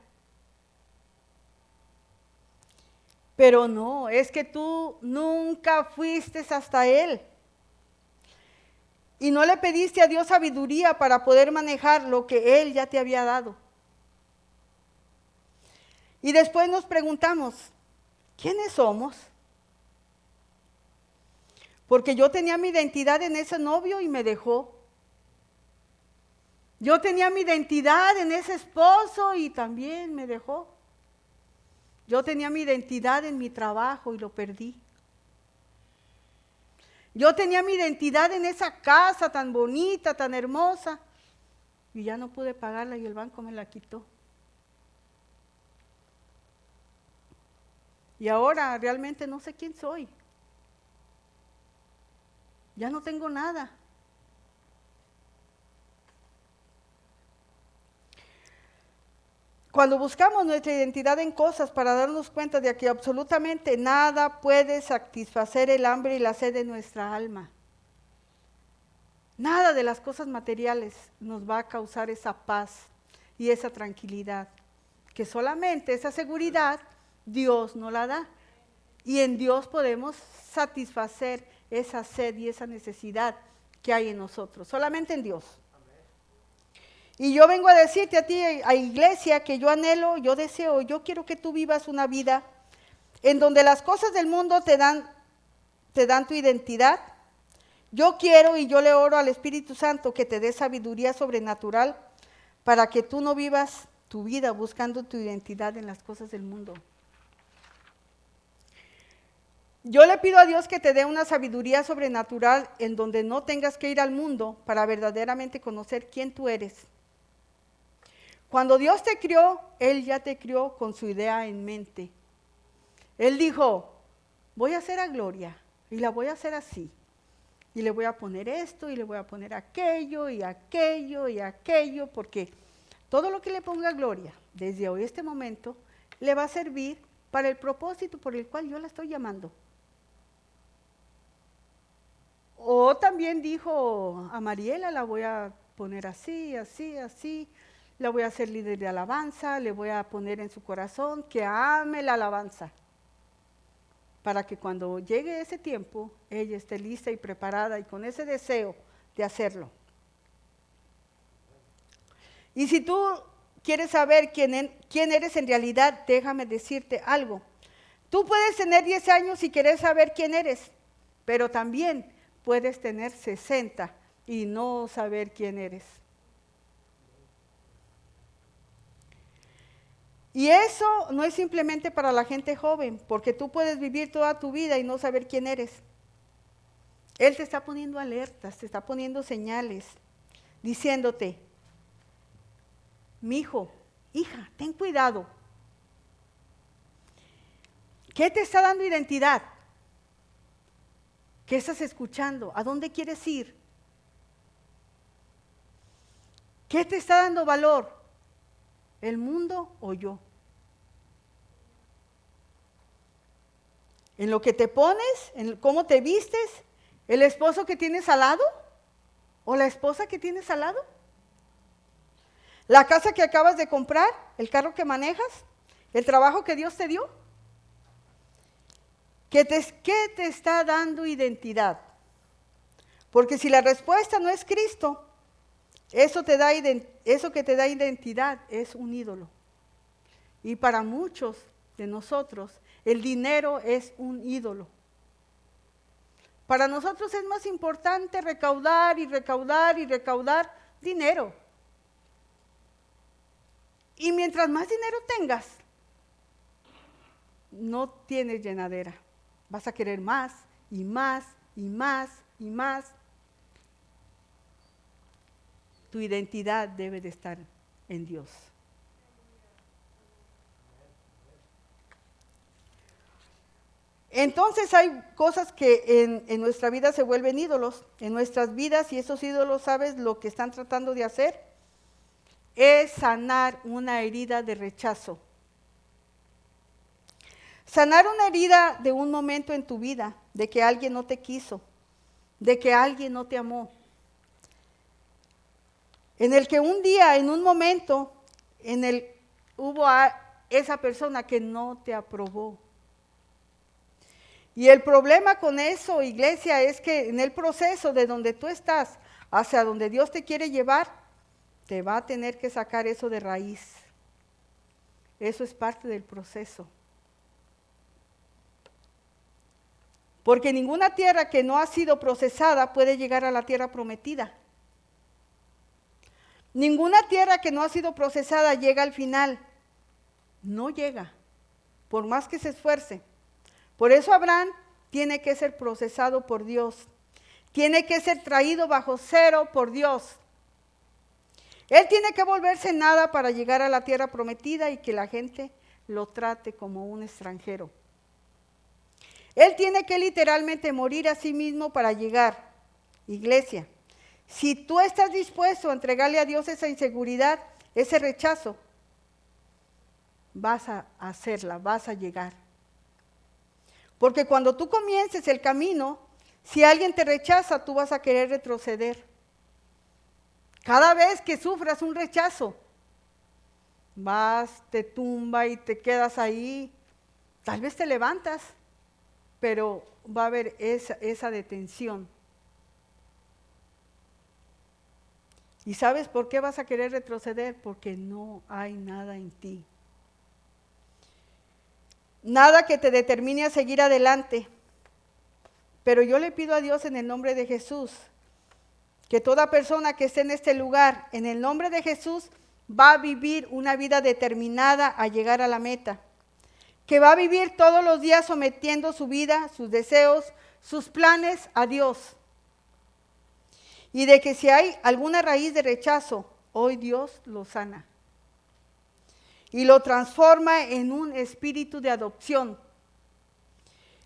Pero no, es que tú nunca fuiste hasta Él. Y no le pediste a Dios sabiduría para poder manejar lo que Él ya te había dado. Y después nos preguntamos, ¿quiénes somos? Porque yo tenía mi identidad en ese novio y me dejó. Yo tenía mi identidad en ese esposo y también me dejó. Yo tenía mi identidad en mi trabajo y lo perdí. Yo tenía mi identidad en esa casa tan bonita, tan hermosa, y ya no pude pagarla y el banco me la quitó. Y ahora realmente no sé quién soy. Ya no tengo nada. Cuando buscamos nuestra identidad en cosas para darnos cuenta de que absolutamente nada puede satisfacer el hambre y la sed de nuestra alma. Nada de las cosas materiales nos va a causar esa paz y esa tranquilidad, que solamente esa seguridad Dios nos la da. Y en Dios podemos satisfacer esa sed y esa necesidad que hay en nosotros, solamente en Dios. Y yo vengo a decirte a ti, a iglesia, que yo anhelo, yo deseo, yo quiero que tú vivas una vida en donde las cosas del mundo te dan tu identidad. Yo quiero y yo le oro al Espíritu Santo que te dé sabiduría sobrenatural para que tú no vivas tu vida buscando tu identidad en las cosas del mundo. Yo le pido a Dios que te dé una sabiduría sobrenatural en donde no tengas que ir al mundo para verdaderamente conocer quién tú eres. Cuando Dios te crió, Él ya te crió con su idea en mente. Él dijo, voy a hacer a Gloria y la voy a hacer así. Y le voy a poner esto y le voy a poner aquello y aquello y aquello, porque todo lo que le ponga a Gloria desde hoy, este momento, le va a servir para el propósito por el cual yo la estoy llamando. O también dijo a Mariela, la voy a poner así, así, así, la voy a hacer líder de alabanza, le voy a poner en su corazón que ame la alabanza, para que cuando llegue ese tiempo, ella esté lista y preparada y con ese deseo de hacerlo. Y si tú quieres saber quién eres en realidad, déjame decirte algo. Tú puedes tener 10 años y querer saber quién eres, pero también puedes tener 60 y no saber quién eres. Y eso no es simplemente para la gente joven, porque tú puedes vivir toda tu vida y no saber quién eres. Él te está poniendo alertas, te está poniendo señales, diciéndote, mi hijo, hija, ten cuidado. ¿Qué te está dando identidad? ¿Qué estás escuchando? ¿A dónde quieres ir? ¿Qué te está dando valor? ¿El mundo o yo? ¿En lo que te pones? ¿En cómo te vistes? ¿El esposo que tienes al lado? ¿O la esposa que tienes al lado? ¿La casa que acabas de comprar? ¿El carro que manejas? ¿El trabajo que Dios te dio? ¿Qué te está dando identidad? Porque si la respuesta no es Cristo, eso que te da identidad es un ídolo. Y para muchos de nosotros, el dinero es un ídolo. Para nosotros es más importante recaudar y recaudar y recaudar dinero. Y mientras más dinero tengas, no tienes llenadera. Vas a querer más y más y más y más. Tu identidad debe de estar en Dios. Entonces hay cosas que en nuestra vida se vuelven ídolos, en nuestras vidas, y esos ídolos, ¿sabes lo que están tratando de hacer? Es sanar una herida de rechazo. Sanar una herida de un momento en tu vida, de que alguien no te quiso, de que alguien no te amó. En el que un día, en un momento, hubo a esa persona que no te aprobó. Y el problema con eso, iglesia, es que en el proceso de donde tú estás hacia donde Dios te quiere llevar, te va a tener que sacar eso de raíz. Eso es parte del proceso. Porque ninguna tierra que no ha sido procesada puede llegar a la tierra prometida. Ninguna tierra que no ha sido procesada llega al final. No llega, por más que se esfuerce. Por eso Abraham tiene que ser procesado por Dios. Tiene que ser traído bajo cero por Dios. Él tiene que volverse nada para llegar a la tierra prometida y que la gente lo trate como un extranjero. Él tiene que literalmente morir a sí mismo para llegar. Iglesia, si tú estás dispuesto a entregarle a Dios esa inseguridad, ese rechazo, vas a hacerla, vas a llegar. Porque cuando tú comiences el camino, si alguien te rechaza, tú vas a querer retroceder. Cada vez que sufras un rechazo, vas, te tumba y te quedas ahí. Tal vez te levantas, pero va a haber esa detención. ¿Y sabes por qué vas a querer retroceder? Porque no hay nada en ti. Nada que te determine a seguir adelante. Pero yo le pido a Dios en el nombre de Jesús, que toda persona que esté en este lugar, en el nombre de Jesús, va a vivir una vida determinada a llegar a la meta. Que va a vivir todos los días sometiendo su vida, sus deseos, sus planes a Dios. Y de que si hay alguna raíz de rechazo, hoy Dios lo sana. Y lo transforma en un espíritu de adopción,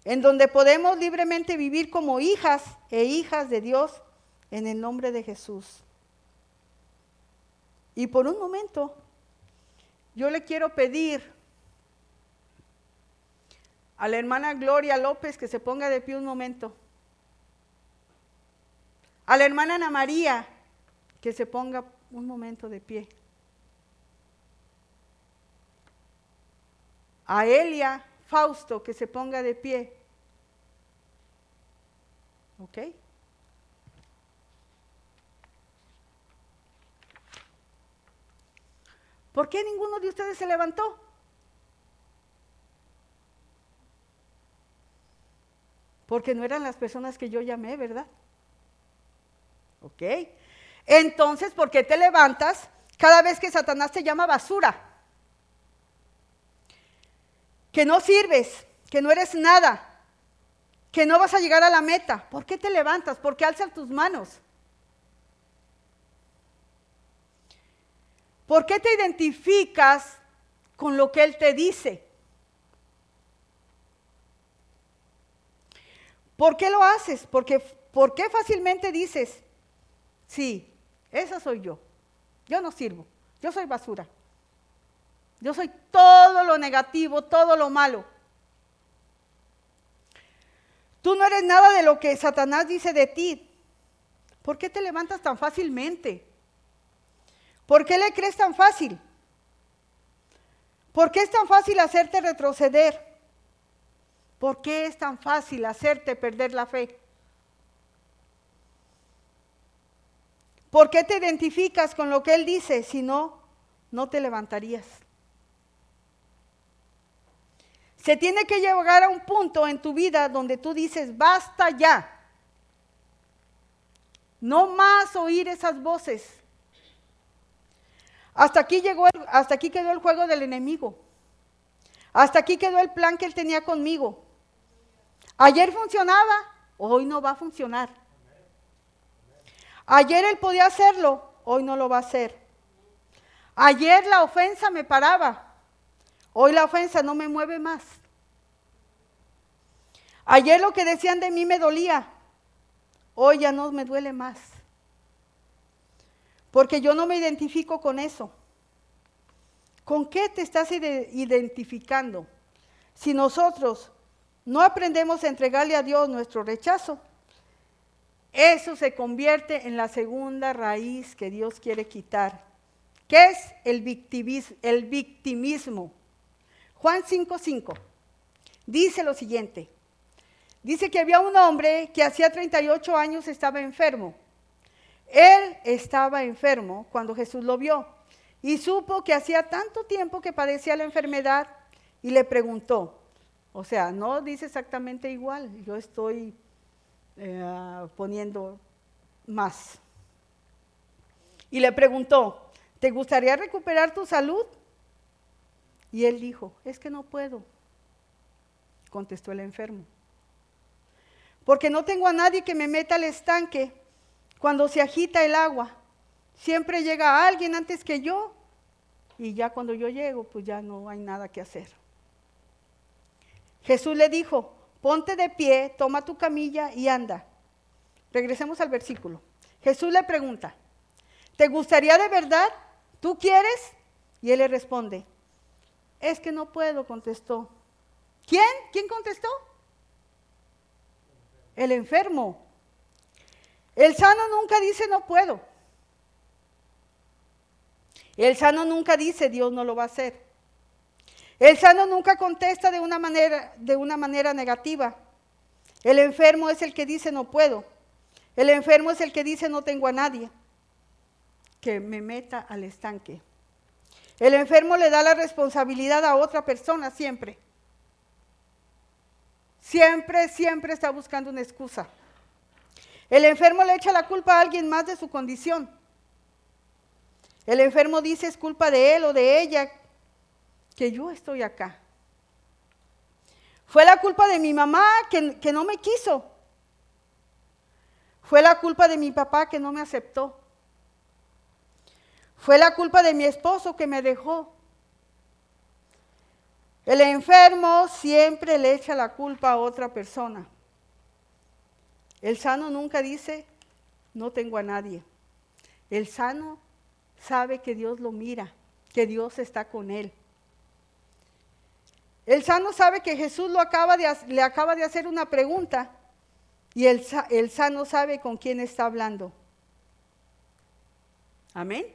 en donde podemos libremente vivir como hijas e hijas de Dios en el nombre de Jesús. Y por un momento, yo le quiero pedir a la hermana Gloria López que se ponga de pie un momento. A la hermana Ana María que se ponga un momento de pie. A Elia Fausto que se ponga de pie. ¿Ok? ¿Por qué ninguno de ustedes se levantó? Porque no eran las personas que yo llamé, ¿verdad? ¿Ok? Entonces, ¿por qué te levantas cada vez que Satanás te llama basura? Que no sirves, que no eres nada, que no vas a llegar a la meta. ¿Por qué te levantas? ¿Por qué alzas tus manos? ¿Por qué te identificas con lo que Él te dice? ¿Por qué lo haces? ¿Por qué fácilmente dices, sí, esa soy yo, yo no sirvo, yo soy basura, yo soy todo lo negativo, todo lo malo? Tú no eres nada de lo que Satanás dice de ti. ¿Por qué te levantas tan fácilmente? ¿Por qué le crees tan fácil? ¿Por qué es tan fácil hacerte retroceder? ¿Por qué es tan fácil hacerte perder la fe? ¿Por qué te identificas con lo que Él dice? Si no, no te levantarías. Se tiene que llegar a un punto en tu vida donde tú dices, basta ya. No más oír esas voces. Hasta aquí quedó el juego del enemigo. Hasta aquí quedó el plan que él tenía conmigo. Ayer funcionaba, hoy no va a funcionar. Ayer él podía hacerlo, hoy no lo va a hacer. Ayer la ofensa me paraba, hoy la ofensa no me mueve más. Ayer lo que decían de mí me dolía, hoy ya no me duele más. Porque yo no me identifico con eso. ¿Con qué te estás identificando? Si nosotros no aprendemos a entregarle a Dios nuestro rechazo, eso se convierte en la segunda raíz que Dios quiere quitar, que es el victimismo. Juan 5:5 dice lo siguiente: Dice que había un hombre que hacía 38 años estaba enfermo. Él estaba enfermo cuando Jesús lo vio y supo que hacía tanto tiempo que padecía la enfermedad y le preguntó, o sea, no dice exactamente igual, yo estoy poniendo más. Y le preguntó, ¿te gustaría recuperar tu salud? Y él dijo, es que no puedo, contestó el enfermo, porque no tengo a nadie que me meta al estanque cuando se agita el agua. Siempre llega alguien antes que yo y ya cuando yo llego, pues ya no hay nada que hacer. Jesús le dijo, ponte de pie, toma tu camilla y anda. Regresemos al versículo. Jesús le pregunta, ¿te gustaría de verdad? ¿Tú quieres? Y él le responde, es que no puedo, contestó. ¿Quién? ¿Quién contestó? El enfermo. El sano nunca dice no puedo. El sano nunca dice Dios no lo va a hacer. El sano nunca contesta de una manera negativa. El enfermo es el que dice no puedo. El enfermo es el que dice no tengo a nadie que me meta al estanque. El enfermo le da la responsabilidad a otra persona siempre. Siempre está buscando una excusa. El enfermo le echa la culpa a alguien más de su condición. El enfermo dice es culpa de él o de ella que yo estoy acá. Fue la culpa de mi mamá que no me quiso. Fue la culpa de mi papá que no me aceptó. Fue la culpa de mi esposo que me dejó. El enfermo siempre le echa la culpa a otra persona. El sano nunca dice, no tengo a nadie. El sano sabe que Dios lo mira, que Dios está con él. El sano sabe que Jesús le acaba de hacer una pregunta y el sano sabe con quién está hablando. Amén.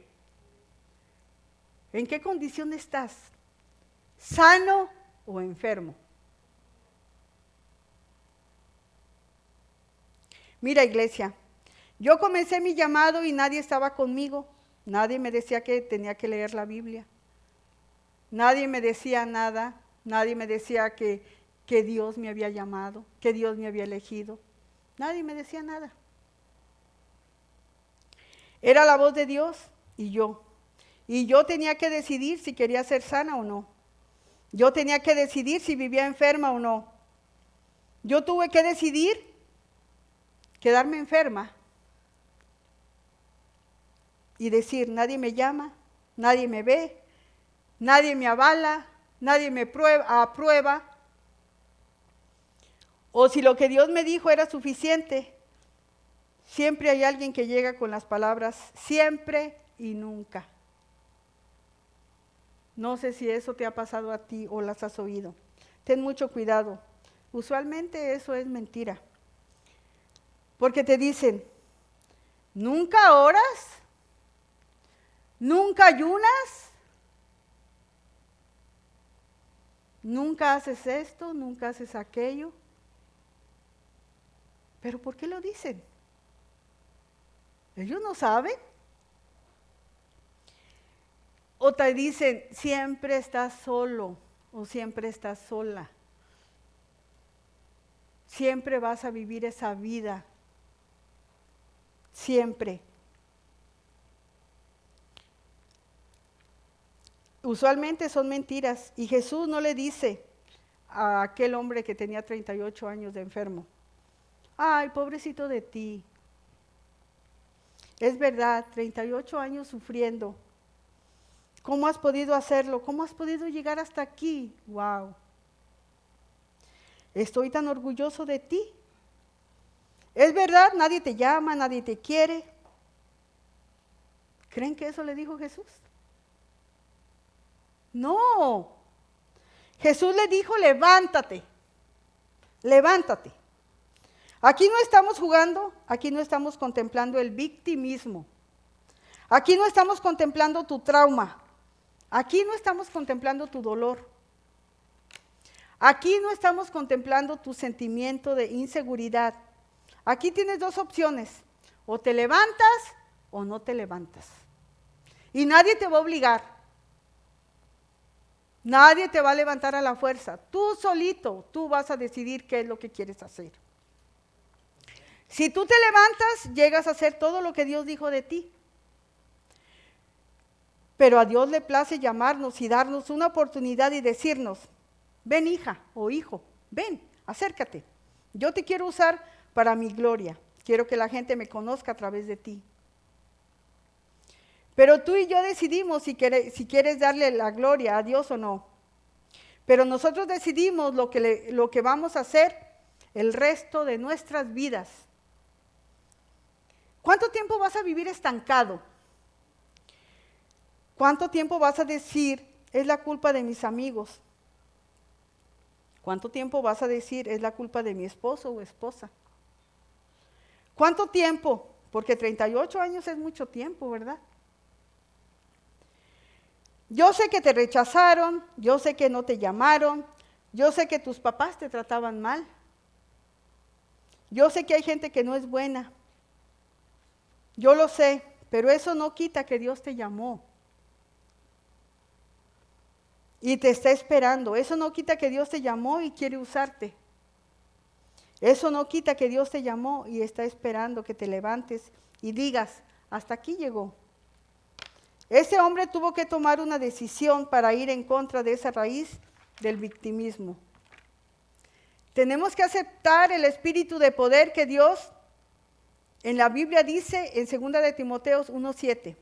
¿En qué condición estás? ¿Sano o enfermo? Mira, iglesia, yo comencé mi llamado y nadie estaba conmigo. Nadie me decía que tenía que leer la Biblia. Nadie me decía nada. Nadie me decía que Dios me había llamado, que Dios me había elegido. Nadie me decía nada. Era la voz de Dios y yo. Y yo tenía que decidir si quería ser sana o no. Yo tenía que decidir si vivía enferma o no. Yo tuve que decidir quedarme enferma y decir, nadie me llama, nadie me ve, nadie me avala, nadie me aprueba. O si lo que Dios me dijo era suficiente, siempre hay alguien que llega con las palabras siempre y nunca. No sé si eso te ha pasado a ti o las has oído. Ten mucho cuidado. Usualmente eso es mentira. Porque te dicen, ¿nunca oras? ¿Nunca ayunas? ¿Nunca haces esto? ¿Nunca haces aquello? ¿Pero por qué lo dicen? ¿Ellos no saben? O te dicen, siempre estás solo o siempre estás sola. Siempre vas a vivir esa vida. Siempre. Usualmente son mentiras y Jesús no le dice a aquel hombre que tenía 38 años de enfermo, ay, pobrecito de ti. Es verdad, 38 años sufriendo. ¿Cómo has podido hacerlo? ¿Cómo has podido llegar hasta aquí? ¡Wow! Estoy tan orgulloso de ti. Es verdad, nadie te llama, nadie te quiere. ¿Creen que eso le dijo Jesús? No. Jesús le dijo, levántate, levántate. Aquí no estamos jugando, aquí no estamos contemplando el victimismo. Aquí no estamos contemplando tu trauma. Aquí no estamos contemplando tu dolor. Aquí no estamos contemplando tu sentimiento de inseguridad. Aquí tienes dos opciones, o te levantas o no te levantas. Y nadie te va a obligar. Nadie te va a levantar a la fuerza. Tú solito, tú vas a decidir qué es lo que quieres hacer. Si tú te levantas, llegas a hacer todo lo que Dios dijo de ti. Pero a Dios le place llamarnos y darnos una oportunidad y decirnos, ven hija o hijo, ven, acércate. Yo te quiero usar para mi gloria. Quiero que la gente me conozca a través de ti. Pero tú y yo decidimos si quieres darle la gloria a Dios o no. Pero nosotros decidimos lo que vamos a hacer el resto de nuestras vidas. ¿Cuánto tiempo vas a vivir estancado? ¿Cuánto tiempo vas a decir, es la culpa de mis amigos? ¿Cuánto tiempo vas a decir, es la culpa de mi esposo o esposa? ¿Cuánto tiempo? Porque 38 años es mucho tiempo, ¿verdad? Yo sé que te rechazaron, yo sé que no te llamaron, yo sé que tus papás te trataban mal. Yo sé que hay gente que no es buena. Yo lo sé, pero eso no quita que Dios te llamó. Y te está esperando. Eso no quita que Dios te llamó y quiere usarte. Eso no quita que Dios te llamó y está esperando que te levantes y digas, hasta aquí llegó. Ese hombre tuvo que tomar una decisión para ir en contra de esa raíz del victimismo. Tenemos que aceptar el espíritu de poder que Dios en la Biblia dice en 2 de Timoteo 1:7.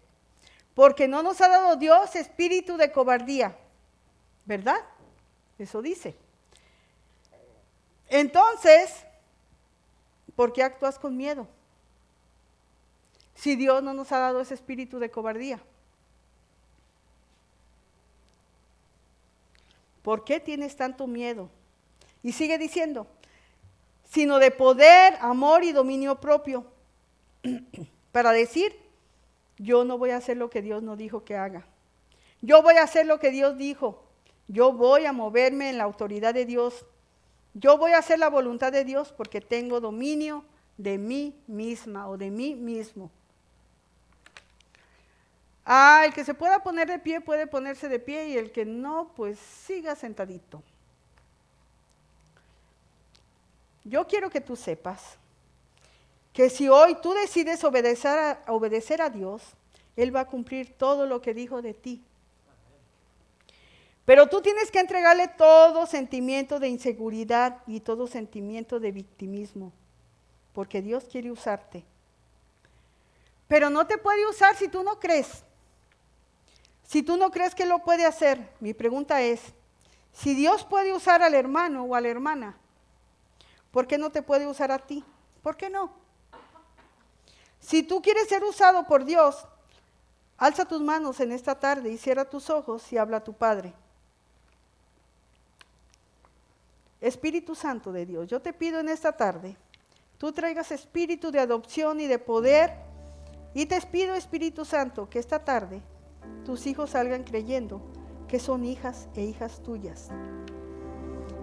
Porque no nos ha dado Dios espíritu de cobardía. ¿Verdad? Eso dice. Entonces, ¿por qué actúas con miedo? Si Dios no nos ha dado ese espíritu de cobardía. ¿Por qué tienes tanto miedo? Y sigue diciendo, sino de poder, amor y dominio propio. Para decir, yo no voy a hacer lo que Dios no dijo que haga. Yo voy a hacer lo que Dios dijo. Yo voy a moverme en la autoridad de Dios. Yo voy a hacer la voluntad de Dios porque tengo dominio de mí misma o de mí mismo. El que se pueda poner de pie puede ponerse de pie y el que no, pues siga sentadito. Yo quiero que tú sepas que si hoy tú decides obedecer a Dios, Él va a cumplir todo lo que dijo de ti. Pero tú tienes que entregarle todo sentimiento de inseguridad y todo sentimiento de victimismo, porque Dios quiere usarte. Pero no te puede usar si tú no crees. Si tú no crees que lo puede hacer, mi pregunta es, si Dios puede usar al hermano o a la hermana, ¿por qué no te puede usar a ti? ¿Por qué no? Si tú quieres ser usado por Dios, alza tus manos en esta tarde y cierra tus ojos y habla a tu Padre. Espíritu Santo de Dios, yo te pido en esta tarde, tú traigas espíritu de adopción y de poder, y te pido, Espíritu Santo, que esta tarde tus hijos salgan creyendo que son hijas e hijas tuyas,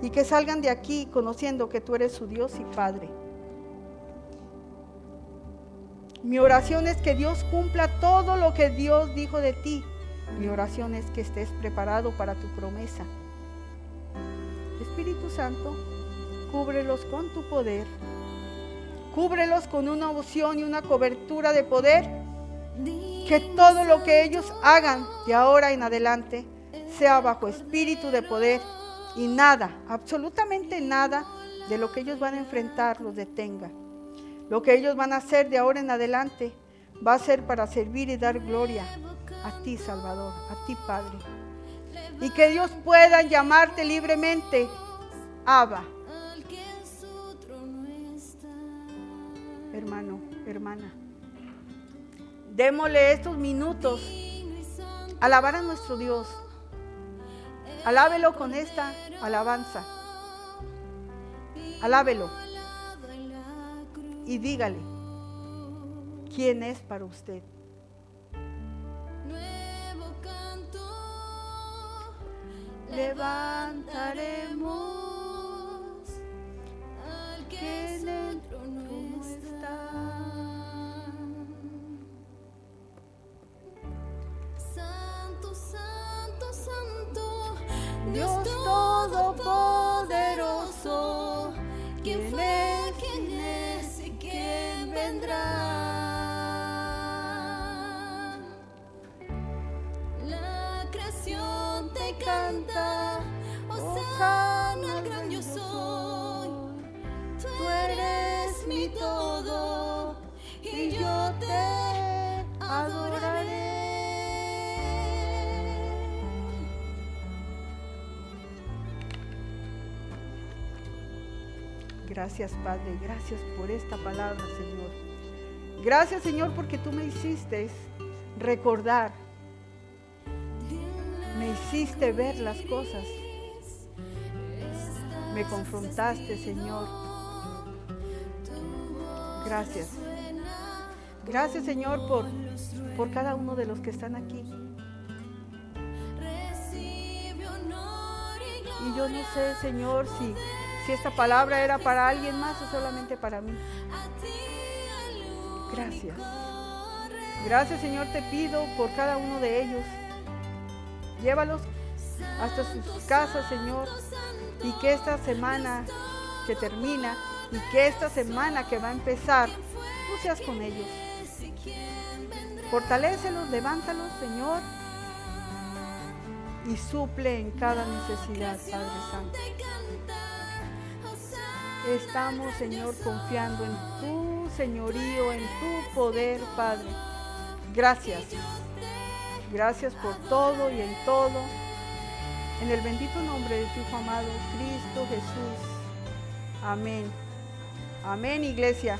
y que salgan de aquí conociendo que tú eres su Dios y Padre. Mi oración es que Dios cumpla todo lo que Dios dijo de ti. Mi oración es que estés preparado para tu promesa. Espíritu Santo, cúbrelos con tu poder. Cúbrelos con una unción y una cobertura de poder. Que todo lo que ellos hagan de ahora en adelante sea bajo espíritu de poder y nada, absolutamente nada de lo que ellos van a enfrentar los detenga. Lo que ellos van a hacer de ahora en adelante va a ser para servir y dar gloria a ti, Salvador, a ti, Padre. Y que Dios pueda llamarte libremente, Abba. Hermano, hermana, démosle estos minutos a alabar a nuestro Dios. Alábelo con esta alabanza. Alábelo. Y dígale, ¿quién es para usted? Levantaremos Dios todopoderoso, ¿quién es y quién vendrá? La creación te canta, hosana al gran yo soy. Tú eres mi todo y yo te adoraré. Gracias, Padre, gracias por esta palabra, Señor. Gracias, Señor, porque tú me hiciste recordar, me hiciste ver las cosas, me confrontaste, Señor. Gracias. Gracias, Señor, por cada uno de los que están aquí. Y yo no sé, Señor, si esta palabra era para alguien más o solamente para mí. Gracias. Gracias, Señor, te pido por cada uno de ellos. Llévalos hasta sus casas, Señor, y que esta semana que termina y que esta semana que va a empezar, tú seas con ellos. Fortalécelos, levántalos, Señor, y suple en cada necesidad, Padre Santo. Estamos, Señor, confiando en tu señorío, en tu poder, Padre. Gracias. Gracias por todo y en todo. En el bendito nombre de tu Hijo amado, Cristo Jesús. Amén. Amén, iglesia.